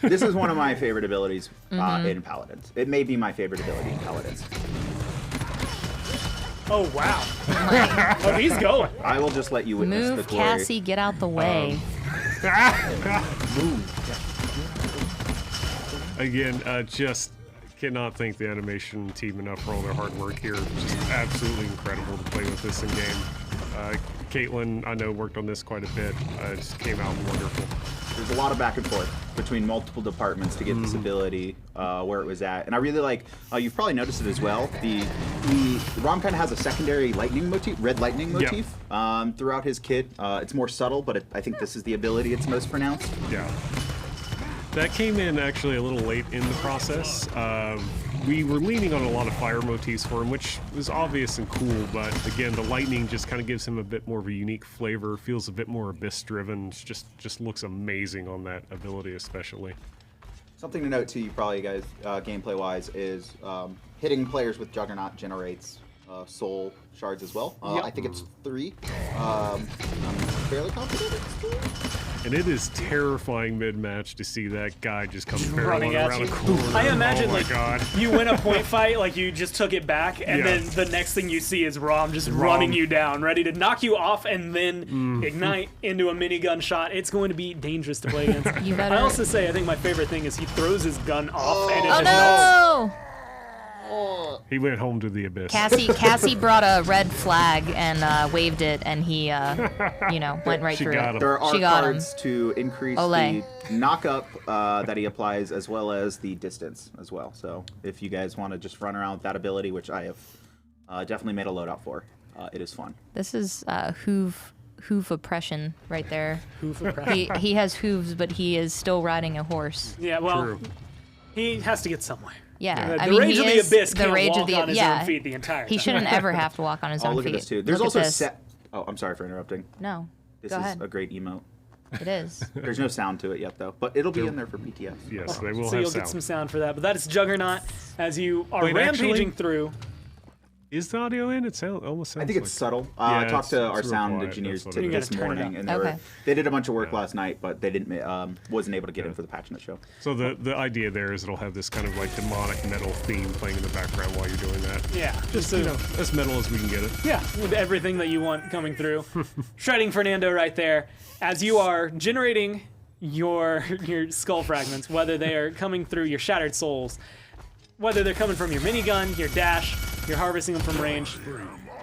This is one of my favorite abilities in Paladins. It may be my favorite ability in Paladins. Oh, wow. Oh, he's going. I will just let you witness the Move, glory. Cassie, get out the way. Again, just cannot thank the animation team enough for all their hard work here. Just absolutely incredible to play with this in game. Caitlin, I know, worked on this quite a bit. It just came out wonderful. There's a lot of back and forth between multiple departments to get this ability where it was at. And I really like, you've probably noticed it as well, the Rom kind of has a secondary lightning motif, red lightning motif throughout his kit. It's more subtle, but I think this is the ability it's most pronounced. Yeah. That came in actually a little late in the process. We were leaning on a lot of fire motifs for him, which was obvious and cool, but again, the lightning just kind of gives him a bit more of a unique flavor, feels a bit more abyss-driven, just looks amazing on that ability especially. Something to note to you probably guys, gameplay-wise, is hitting players with Juggernaut generates soul shards as well. I think it's 3. I'm fairly confident it's 3. And it is terrifying mid-match to see that guy just come Running barreling at around you. a corner. I imagine, oh my like, God. you win a point fight, like you just took it back, and then the next thing you see is Rom just running you down, ready to knock you off, and then ignite into a minigun shot. It's going to be dangerous to play against. You better... I also say, I think my favorite thing is he throws his gun off, and it Oh just melts. no! He went home to the abyss. Cassie brought a red flag and waved it, and he, went right through it. There are She got him. cards to increase Olay. the knock-up that he applies, as well as the distance as well. So if you guys want to just run around with that ability, which I have definitely made a loadout for, it is fun. This is hoof oppression right there. Hoof oppression. He has hooves, but he is still riding a horse. Yeah, well, True. he has to get somewhere. Yeah, The I mean, Rage he of the is Abyss the can't rage walk of the on his yeah. own feet the entire time. He shouldn't ever have to walk on his own Look feet. at this too. There's Look also at this. Oh, I'm sorry for interrupting. No. This Go is ahead. a great emote. It is. There's no sound to it yet, though, but it'll be in there for PTS. Yes, they will So have you'll sound. get some sound for that. But that is Juggernaut as you are Wait, rampaging actually- through. Is the audio in? It almost sounds I think it's like subtle. Yeah, I talked to it's our real sound quiet, engineers that's what it is. this You gotta turn it morning, up. and Okay. they did a bunch of work last night, but they didn't wasn't able to get in for the patch in the show. So the idea there is it'll have this kind of like demonic metal theme playing in the background while you're doing that. Yeah. Just, so, you know, as metal as we can get it. Yeah, with everything that you want coming through. Shredding Fernando right there as you are generating your skull fragments, whether they are coming through your shattered souls, whether they're coming from your minigun, your dash, you're harvesting them from range.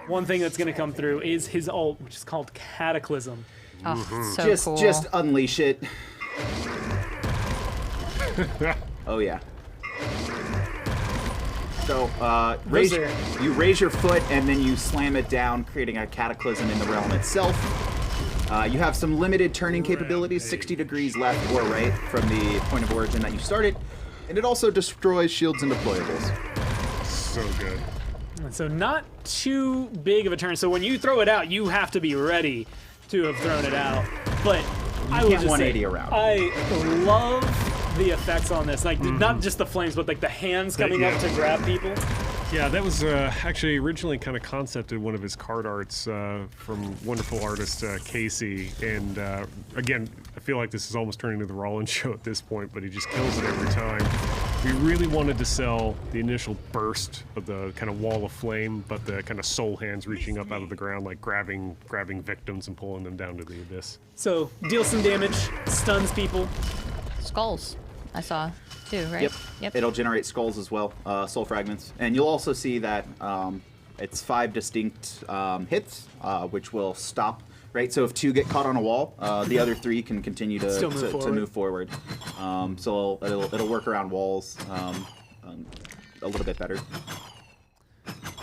One thing that's going to come through is his ult, which is called Cataclysm. Oh, so cool. Just unleash it. Oh yeah. So you raise your foot and then you slam it down, creating a cataclysm in the realm itself. You have some limited turning capabilities, 60 degrees left or right from the point of origin that you started, and it also destroys shields and deployables. So good. So not too big of a turn. So when you throw it out, you have to be ready to have thrown it out. But I will can't just 180 say, around. I love the effects on this. Like not just the flames, but like the hands coming up to grab people. Yeah, that was actually originally kind of concepted one of his card arts from wonderful artist Cassie. And again, I feel like this is almost turning into the Rollins show at this point, but he just kills it every time. We really wanted to sell the initial burst of the kind of wall of flame, but the kind of soul hands reaching up out of the ground, like grabbing victims and pulling them down to the abyss. So deals some damage, stuns people. Skulls, I saw too, right? Yep. It'll generate skulls as well, soul fragments. And you'll also see that it's 5 distinct hits, which will stop. Right, so if 2 get caught on a wall, the other 3 can continue to move forward. So it'll work around walls a little bit better.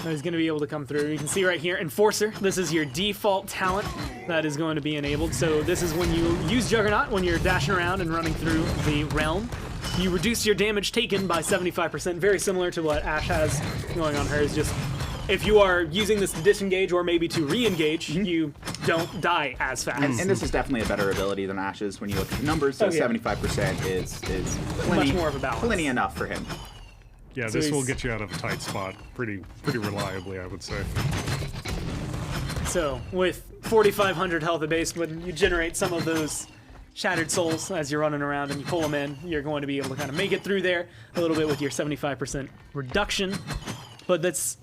He's going to be able to come through. You can see right here, Enforcer. This is your default talent that is going to be enabled. So this is when you use Juggernaut, when you're dashing around and running through the realm. You reduce your damage taken by 75%, very similar to what Ash has going on hers. Just if you are using this to disengage or maybe to re-engage, you don't die as fast. And this is definitely a better ability than Ash's when you look at the numbers. So 75% is plenty, much more of a balance. Plenty enough for him. Yeah, So this will he's- get you out of a tight spot pretty reliably, I would say. So with 4,500 health at base, when you generate some of those shattered souls as you're running around and you pull them in, you're going to be able to kind of make it through there a little bit with your 75% reduction. But that's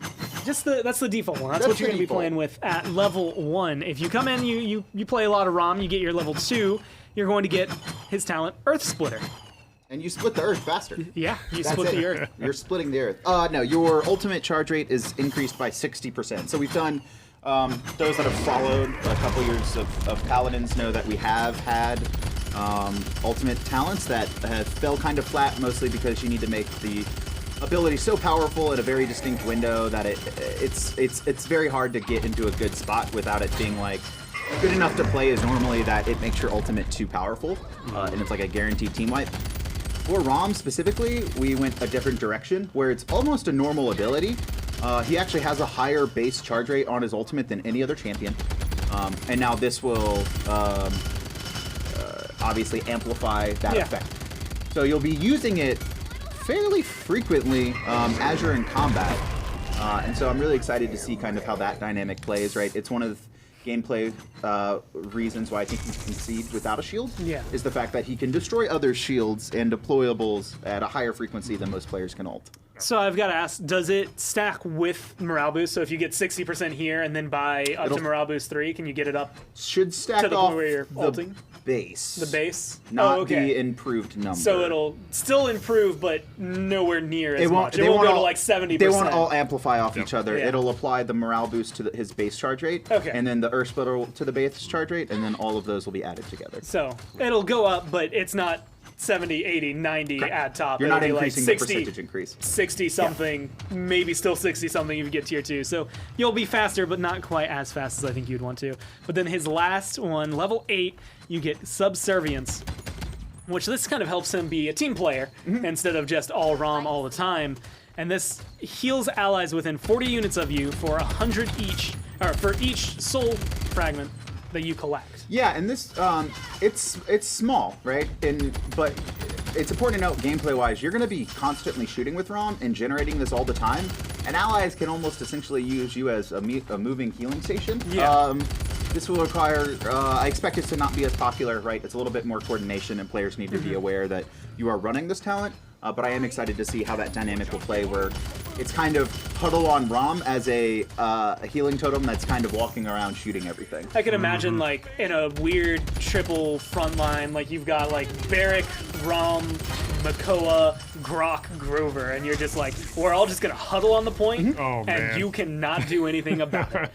the default one. That's what you're going to be default. playing with at level 1. If you come in, you play a lot of Rom, you get your level 2, you're going to get his talent, Earth Splitter. And you split the earth faster. Yeah, you That's split it. the Earth. You're splitting the earth. No, your ultimate charge rate is increased by 60%. So we've done, those that have followed a couple years of Paladins know that we have had ultimate talents that have fell kind of flat, mostly because you need to make the ability so powerful at a very distinct window that it's very hard to get into a good spot without it being like good enough to play as normally that it makes your ultimate too powerful, and it's like a guaranteed team wipe. For Rom specifically, we went a different direction where it's almost a normal ability. He actually has a higher base charge rate on his ultimate than any other champion, and now this will obviously amplify that effect. So you'll be using it fairly frequently as you're in combat, and so I'm really excited to see kind of how that dynamic plays. Right, it's one of the gameplay reasons why I think he can concede without a shield. Is the fact that he can destroy other shields and deployables at a higher frequency than most players can ult. So I've got to ask, does it stack with morale boost? So if you get 60% here and then buy up to morale boost 3, can you get it up Should stack to the off point where you're the ulting? base. The base? Not the improved number. So it'll still improve, but nowhere near as much. It they won't go to all- like 70%. They won't all amplify off each other. Yeah. It'll apply the morale boost to his base charge rate, and then the Earth Splitter to the base charge rate, and then all of those will be added together. So it'll go up, but it's not 70, 80, 90 at top. You're It'll not be like increasing 60, the percentage increase. 60 something, maybe still 60 something if you get tier 2. So you'll be faster, but not quite as fast as I think you'd want to. But then his last one, level 8, you get Subservience, which this kind of helps him be a team player instead of just all Rom all the time. And this heals allies within 40 units of you for 100 each, or for each soul fragment that you collect. Yeah, and this it's small, right? But it's important to note, gameplay-wise, you're going to be constantly shooting with Rom and generating this all the time, and allies can almost essentially use you as a moving healing station. Yeah. This will require, I expect it to not be as popular, right? It's a little bit more coordination, and players need to be aware that you are running this talent, but I am excited to see how that dynamic will play, where it's kind of huddle on Rom as a healing totem that's kind of walking around shooting everything. I can imagine, like, in a weird triple front line, like, you've got, like, Barrick, Rom, Makoa, Grok, Grover, and you're just like, we're all just gonna huddle on the point, Oh, man. and you cannot do anything about it.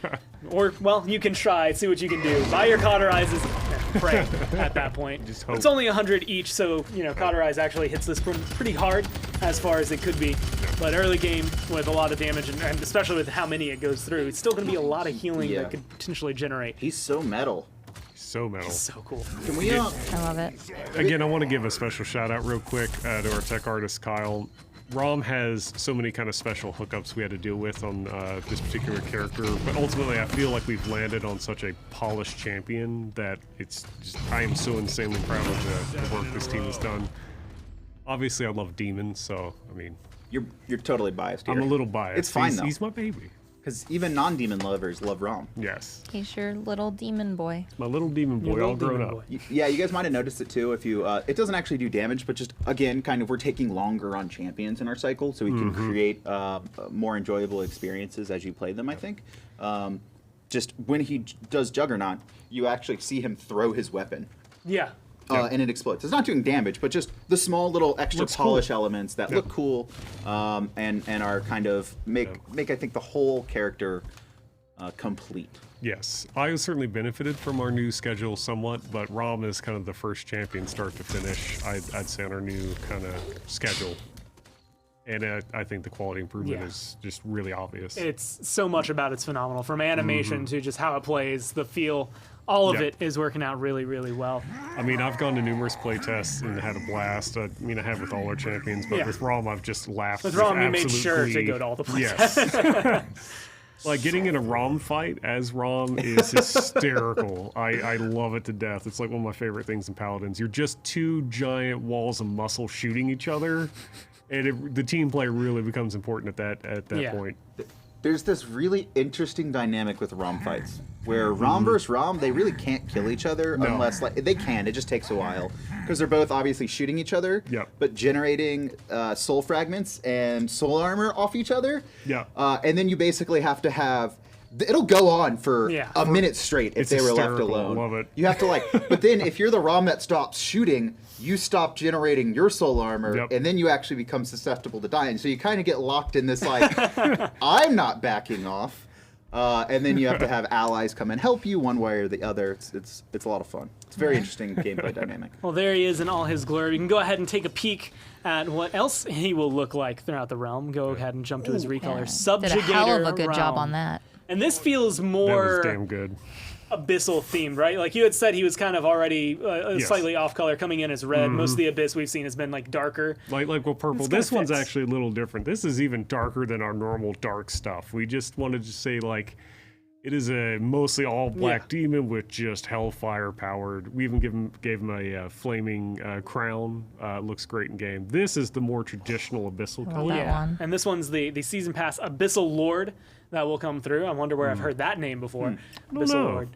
Or, well, you can try, see what you can do. Buy your cauterizes and pray at that point. Just hope. It's only 100 each, so, you know, cauterize actually hits this pretty hard as far as it could be. But early game with a lot of damage, and especially with how many it goes through, it's still going to be a lot of healing that could potentially generate. He's so metal. So metal. So cool. Can we, I love it. Again, I want to give a special shout out real quick to our tech artist, Kyle. Rom has so many kind of special hookups we had to deal with on this particular character, but ultimately I feel like we've landed on such a polished champion that it's just, I am so insanely proud of the work this team has done. Obviously, I love demons, so, I mean... You're totally biased here. I'm a little biased. It's fine, though. He's my baby. Because even non-demon lovers love Rom. Yes. He's your little demon boy. My little demon boy, all grown up. Yeah, you guys might have noticed it too. If you, it doesn't actually do damage, but just again, kind of, we're taking longer on champions in our cycle, so we can create more enjoyable experiences as you play them. I think. Just when he does Juggernaut, you actually see him throw his weapon. Yeah. And it explodes. It's not doing damage, but just the small little extra polish elements that look cool, and are kind of make I think the whole character complete. Yes, I certainly benefited from our new schedule somewhat, but Rom is kind of the first champion start to finish, I'd say, on our new kind of schedule. And I think the quality improvement is just really obvious. It's so much about it's phenomenal. From animation to just how it plays, the feel, all of it is working out really, really well. I mean, I've gone to numerous playtests and had a blast. I mean, I have with all our champions, but with Rom, I've just laughed. With Rom, you made absolute sure to glee. go to all the playtests. Yes. Like, getting in a Rom fight as Rom is hysterical. I love it to death. It's like one of my favorite things in Paladins. You're just two giant walls of muscle shooting each other, and the team play really becomes important at that point. There's this really interesting dynamic with Rom fights, where Rom versus Rom, they really can't kill each other unless, like, they can. It just takes a while because they're both obviously shooting each other, but generating soul fragments and soul armor off each other. And then you basically have to have. It'll go on for a minute straight if they were left alone. I love it. You have to, like, but then if you're the Rom that stops shooting, you stop generating your soul armor, and then you actually become susceptible to dying. So you kind of get locked in this, like, I'm not backing off. And then you have to have allies come and help you one way or the other. It's a lot of fun. It's a very interesting gameplay dynamic. Well, there he is in all his glory. We can go ahead and take a peek at what else he will look like throughout the realm. Go ahead and jump to his Recolor. Subjugator Did a hell of a good realm. job on that. And this feels That more was damn good. abyssal themed, right? Like you had said, he was kind of already slightly off color, coming in as red. Most of the Abyss we've seen has been like darker. Like purple. This This kinda one's fits. actually a little different. This is even darker than our normal dark stuff. We just wanted to say, like, it is a mostly all black demon with just hellfire powered. We even gave him a flaming crown. Looks great in game. This is the more traditional abyssal color. that one. And this one's the season pass Abyssal Lord that will come through. I wonder where I've heard that name before. Abyssal know.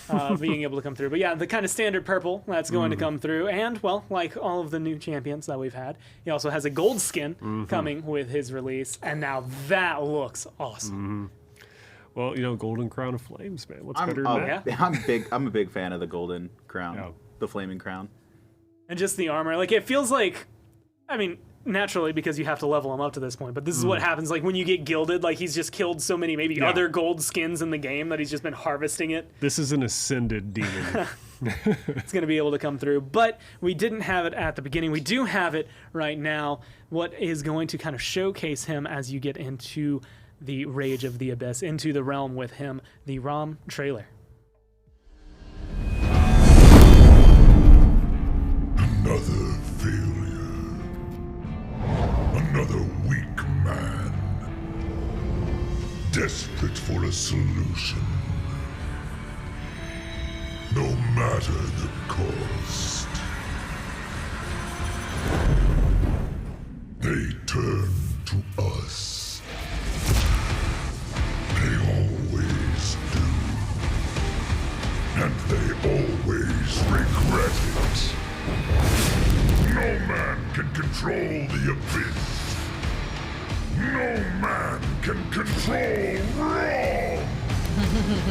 Lord being able to come through. But yeah, the kind of standard purple that's going to come through. And, well, like all of the new champions that we've had, he also has a gold skin coming with his release. And now that looks awesome. Well, you know, Golden Crown of Flames, man. What's better than that? I'm a big fan of the golden crown, the flaming crown. And just the armor. Like, it feels like, I mean, naturally, because you have to level him up to this point, but this is what happens, like, when you get gilded, like, he's just killed so many maybe other gold skins in the game that he's just been harvesting it. This is an ascended demon. It's going to be able to come through, but we didn't have it at the beginning. We do have it right now. What is going to kind of showcase him as you get into the Rage of the Abyss, into the realm with him, the Rom trailer. Another failure. Another weak man. Desperate for a solution. no matter the cost. They turn to us. They always do. And they always regret it. No man can control the abyss. No man can control Rom!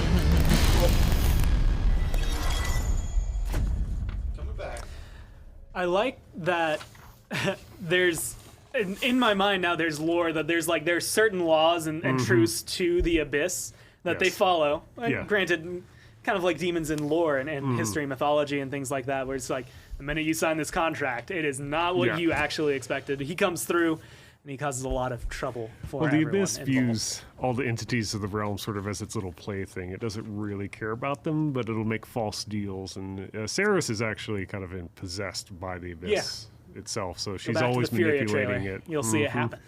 Coming back. I like that there's in my mind now there's lore that there's certain laws and truths to the abyss that they Yes. follow. And Yeah. granted, kind of like demons in lore and history, mythology, and things like that, where it's like the minute you sign this contract, it is not what Yeah. you actually expected. He comes through and he causes a lot of trouble for Well, the everyone Abyss involved. views all the entities of the realm sort of as its little plaything. It doesn't really care about them, but it'll make false deals. And Saris is actually kind of possessed by the Abyss itself, so Go she's back to always the Furia manipulating trailer. it. You'll see it happen.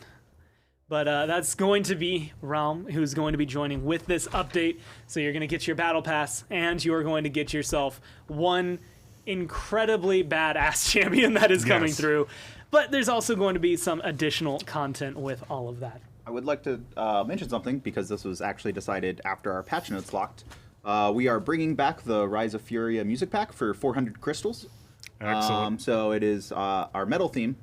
But that's going to be Rom, who's going to be joining with this update. So you're going to get your battle pass, and you're going to get yourself one incredibly badass champion that is coming Yes. through. But there's also going to be some additional content with all of that. I would like to mention something because this was actually decided after our patch notes locked. We are bringing back the Rise of Furia music pack for 400 crystals. Excellent. So it is our metal theme,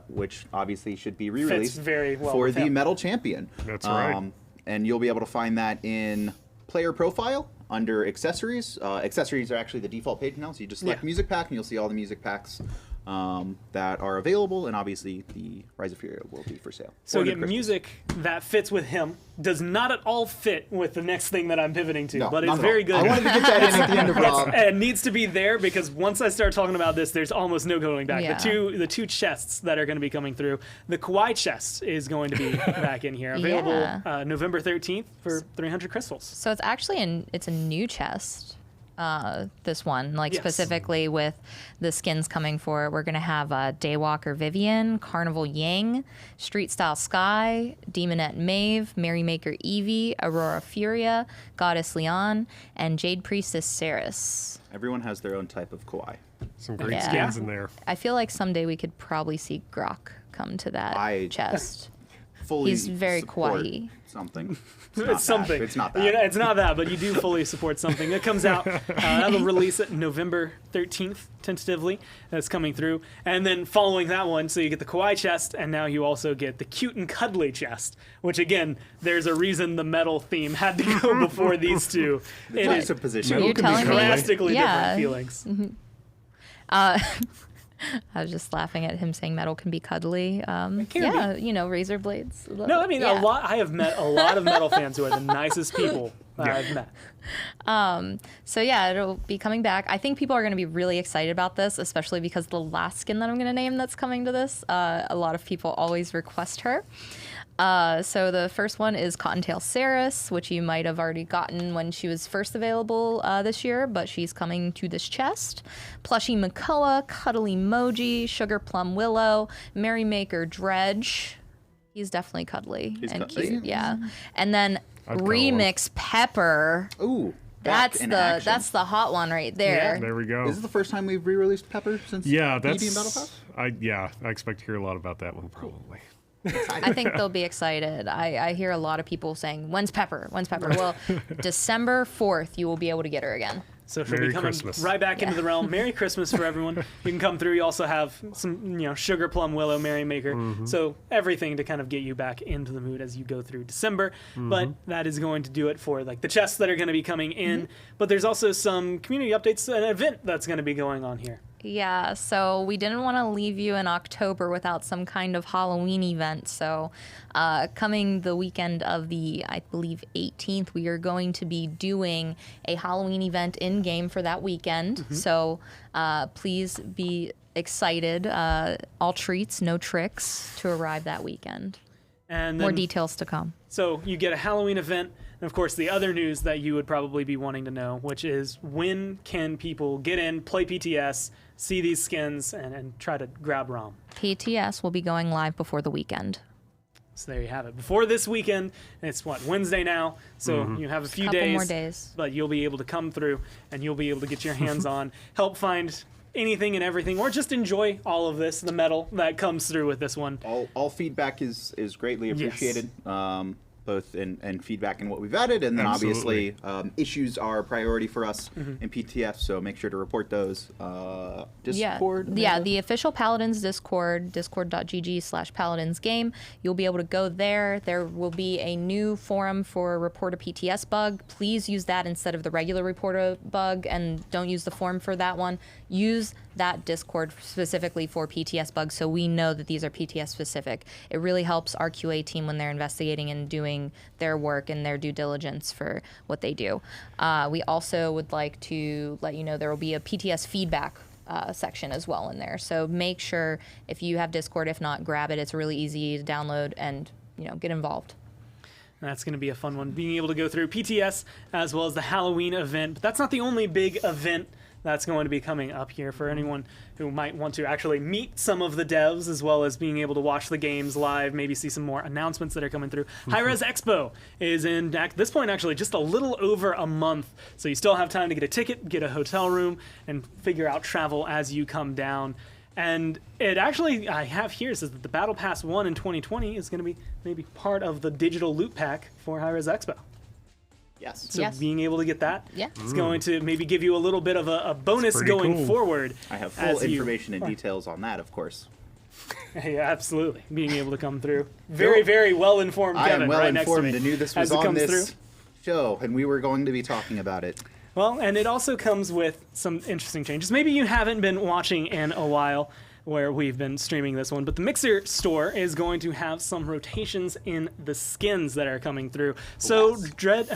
which obviously should be re-released very well for with the him. metal champion. That's right. And you'll be able to find that in player profile under accessories. Accessories are actually the default page now, so you just select Yeah. music pack and you'll see all the music packs that are available, and obviously the Rise of Furia will be for sale. So 400 get crystals. music that fits with him. Does not at all fit with the next thing that I'm pivoting to, No, but not it's at all. very good. I wanted to get that in at the end of Rob. It needs to be there because once I start talking about this, there's almost no going back. Yeah. The two chests that are going to be coming through, the Kawaii chest is going to be back in here, available Yeah. November 13th for 300 crystals. So it's actually it's a new chest. This one, like Yes. specifically with the skins coming for it, we're gonna have Daywalker Vivian, Carnival Yang, Street Style Sky, Demonette Maeve, Merrymaker Evie, Aurora Furia, Goddess Leon, and Jade Priestess Saris. Everyone has their own type of kawaii. Some great Yeah. skins in there. I feel like someday we could probably see Grok come to that chest. Fully He's very support kawaii. something. It's something. It's not that. You know, it's not that, but you do fully support something. It comes out. That'll release it November 13th, tentatively. That's coming through. And then following that one, so you get the Kawaii chest, and now you also get the Cute and Cuddly chest, which, again, there's a reason the metal theme had to go before these two. It is Juxtaposition. You're telling me, drastically yeah. different feelings. I was just laughing at him saying metal can be cuddly. can Yeah, you know, razor blades. No, I mean, Yeah. I have met a lot of metal fans who are the nicest people I've met. So yeah, it'll be coming back. I think people are going to be really excited about this, especially because the last skin that I'm going to name that's coming to this, a lot of people always request her. So the first one is Cottontail Saris, which you might have already gotten when she was first available this year, but she's coming to this chest. Plushy Makoa, Cuddly Moji, Sugar Plum Willow, Merrymaker Dredge. He's definitely cuddly He's and cuddly. cute, yeah. And then I'd call him. Remix Pepper. Ooh, back That's in the action. that's the hot one right there. There we go. Is this the first time we've re-released Pepper since Yeah, BD that's. and Battle Pass? I expect to hear a lot about that one probably. I think they'll be excited. I hear a lot of people saying, "When's Pepper? When's Pepper?" Well, December 4th, you will be able to get her again. So she'll Merry be coming Christmas. right back into Yeah. the realm. Merry Christmas for everyone. You can come through. You also have some, Sugar Plum Willow, Merrymaker. So everything to kind of get you back into the mood as you go through December. But that is going to do it for like the chests that are going to be coming in. But there's also some community updates, an event that's going to be going on here. Yeah, so we didn't want to leave you in October without some kind of Halloween event. So coming the weekend of the, I believe, 18th, we are going to be doing a Halloween event in-game for that weekend. So please be excited. All treats, no tricks to arrive that weekend. And More then, details to come. so you get a Halloween event. And of course, the other news that you would probably be wanting to know, which is when can people get in, play PTS, see these skins, and try to grab ROM? PTS will be going live before the weekend. So there you have it. Before this weekend, it's Wednesday now, so you have a few Couple days, more days. but you'll be able to come through and you'll be able to get your hands on, help find anything and everything, or just enjoy all of this, the metal that comes through with this one. All feedback is greatly appreciated, both in feedback and what we've added, and then obviously issues are a priority for us in PTF, so make sure to report those. Discord? Yeah, the official Paladins Discord, discord.gg/Paladins game. You'll be able to go there. There will be a new forum for report a PTS bug. Please use that instead of the regular report a bug, and don't use the form for that one. Use that Discord specifically for PTS bugs so we know that these are PTS specific. It really helps our QA team when they're investigating and doing their work and their due diligence for what they do. We also would like to let you know there will be a PTS feedback section as well in there. So make sure if you have Discord, if not, grab it. It's really easy to download and get involved. That's going to be a fun one, being able to go through PTS as well as the Halloween event. But that's not the only big event that's going to be coming up here for anyone who might want to actually meet some of the devs, as well as being able to watch the games live, maybe see some more announcements that are coming through. Hi-Res Expo is at this point actually just a little over a month, so you still have time to get a ticket, get a hotel room, and figure out travel as you come down. And it actually, I have here, says that the Battle Pass 1 in 2020 is going to be maybe part of the digital loot pack for Hi-Res Expo. Yes. So being able to get that, Yeah. it's going to maybe give you a little bit of a bonus pretty going cool. forward. I have full information and details on that, of course. Yeah, absolutely. Being able to come through. Very, very well-informed I Kevin am well right next to informed me and knew this was as it on comes this through. show, and we were going to be talking about it. Well, and it also comes with some interesting changes. Maybe you haven't been watching in a while where we've been streaming this one, but the Mixer store is going to have some rotations in the skins that are coming through. So Dead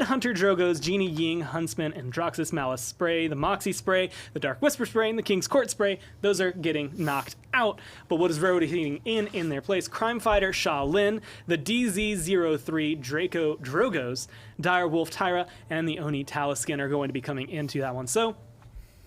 Hunter Drogo's Genie Ying, Huntsman, and Droxus Malice spray, the Moxie spray, the Dark Whisper spray, and the King's Court spray, those are getting knocked out. But what is rotating in their place? Crime Fighter Sha Lin, the DZ03 Draco Drogos, Dire Wolf Tyra, and the Oni Taliskin are going to be coming into that one. So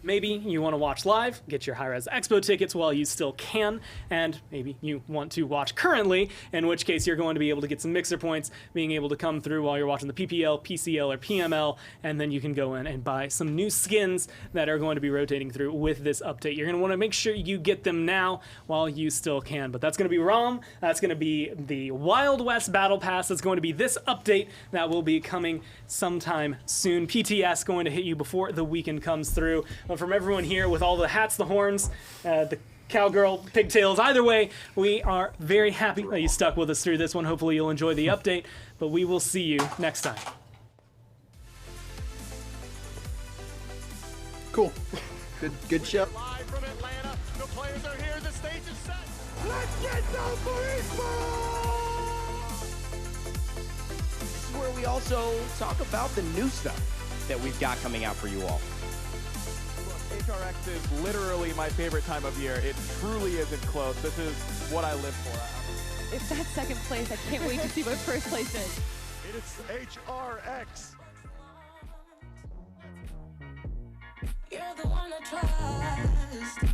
maybe you want to watch live, get your Hi-Res Expo tickets while you still can, and maybe you want to watch currently, in which case you're going to be able to get some Mixer points, being able to come through while you're watching the PPL, PCL, or PML, and then you can go in and buy some new skins that are going to be rotating through with this update. You're going to want to make sure you get them now while you still can, but that's going to be ROM, that's going to be the Wild West Battle Pass, that's going to be this update that will be coming sometime soon. PTS going to hit you before the weekend comes through. But from everyone here with all the hats, the horns, the cowgirl pigtails, either way, we are very happy that you stuck with us through this one. Hopefully you'll enjoy the update, but we will see you next time. Cool. Good show. Live from Atlanta, the players are here, the stage is set. Let's get down for esports! This is where we also talk about the new stuff that we've got coming out for you all. HRX is literally my favorite time of year. It truly isn't close. This is what I live for. If that's second place, I can't wait to see what first place is. It is HRX. You're the one I trust.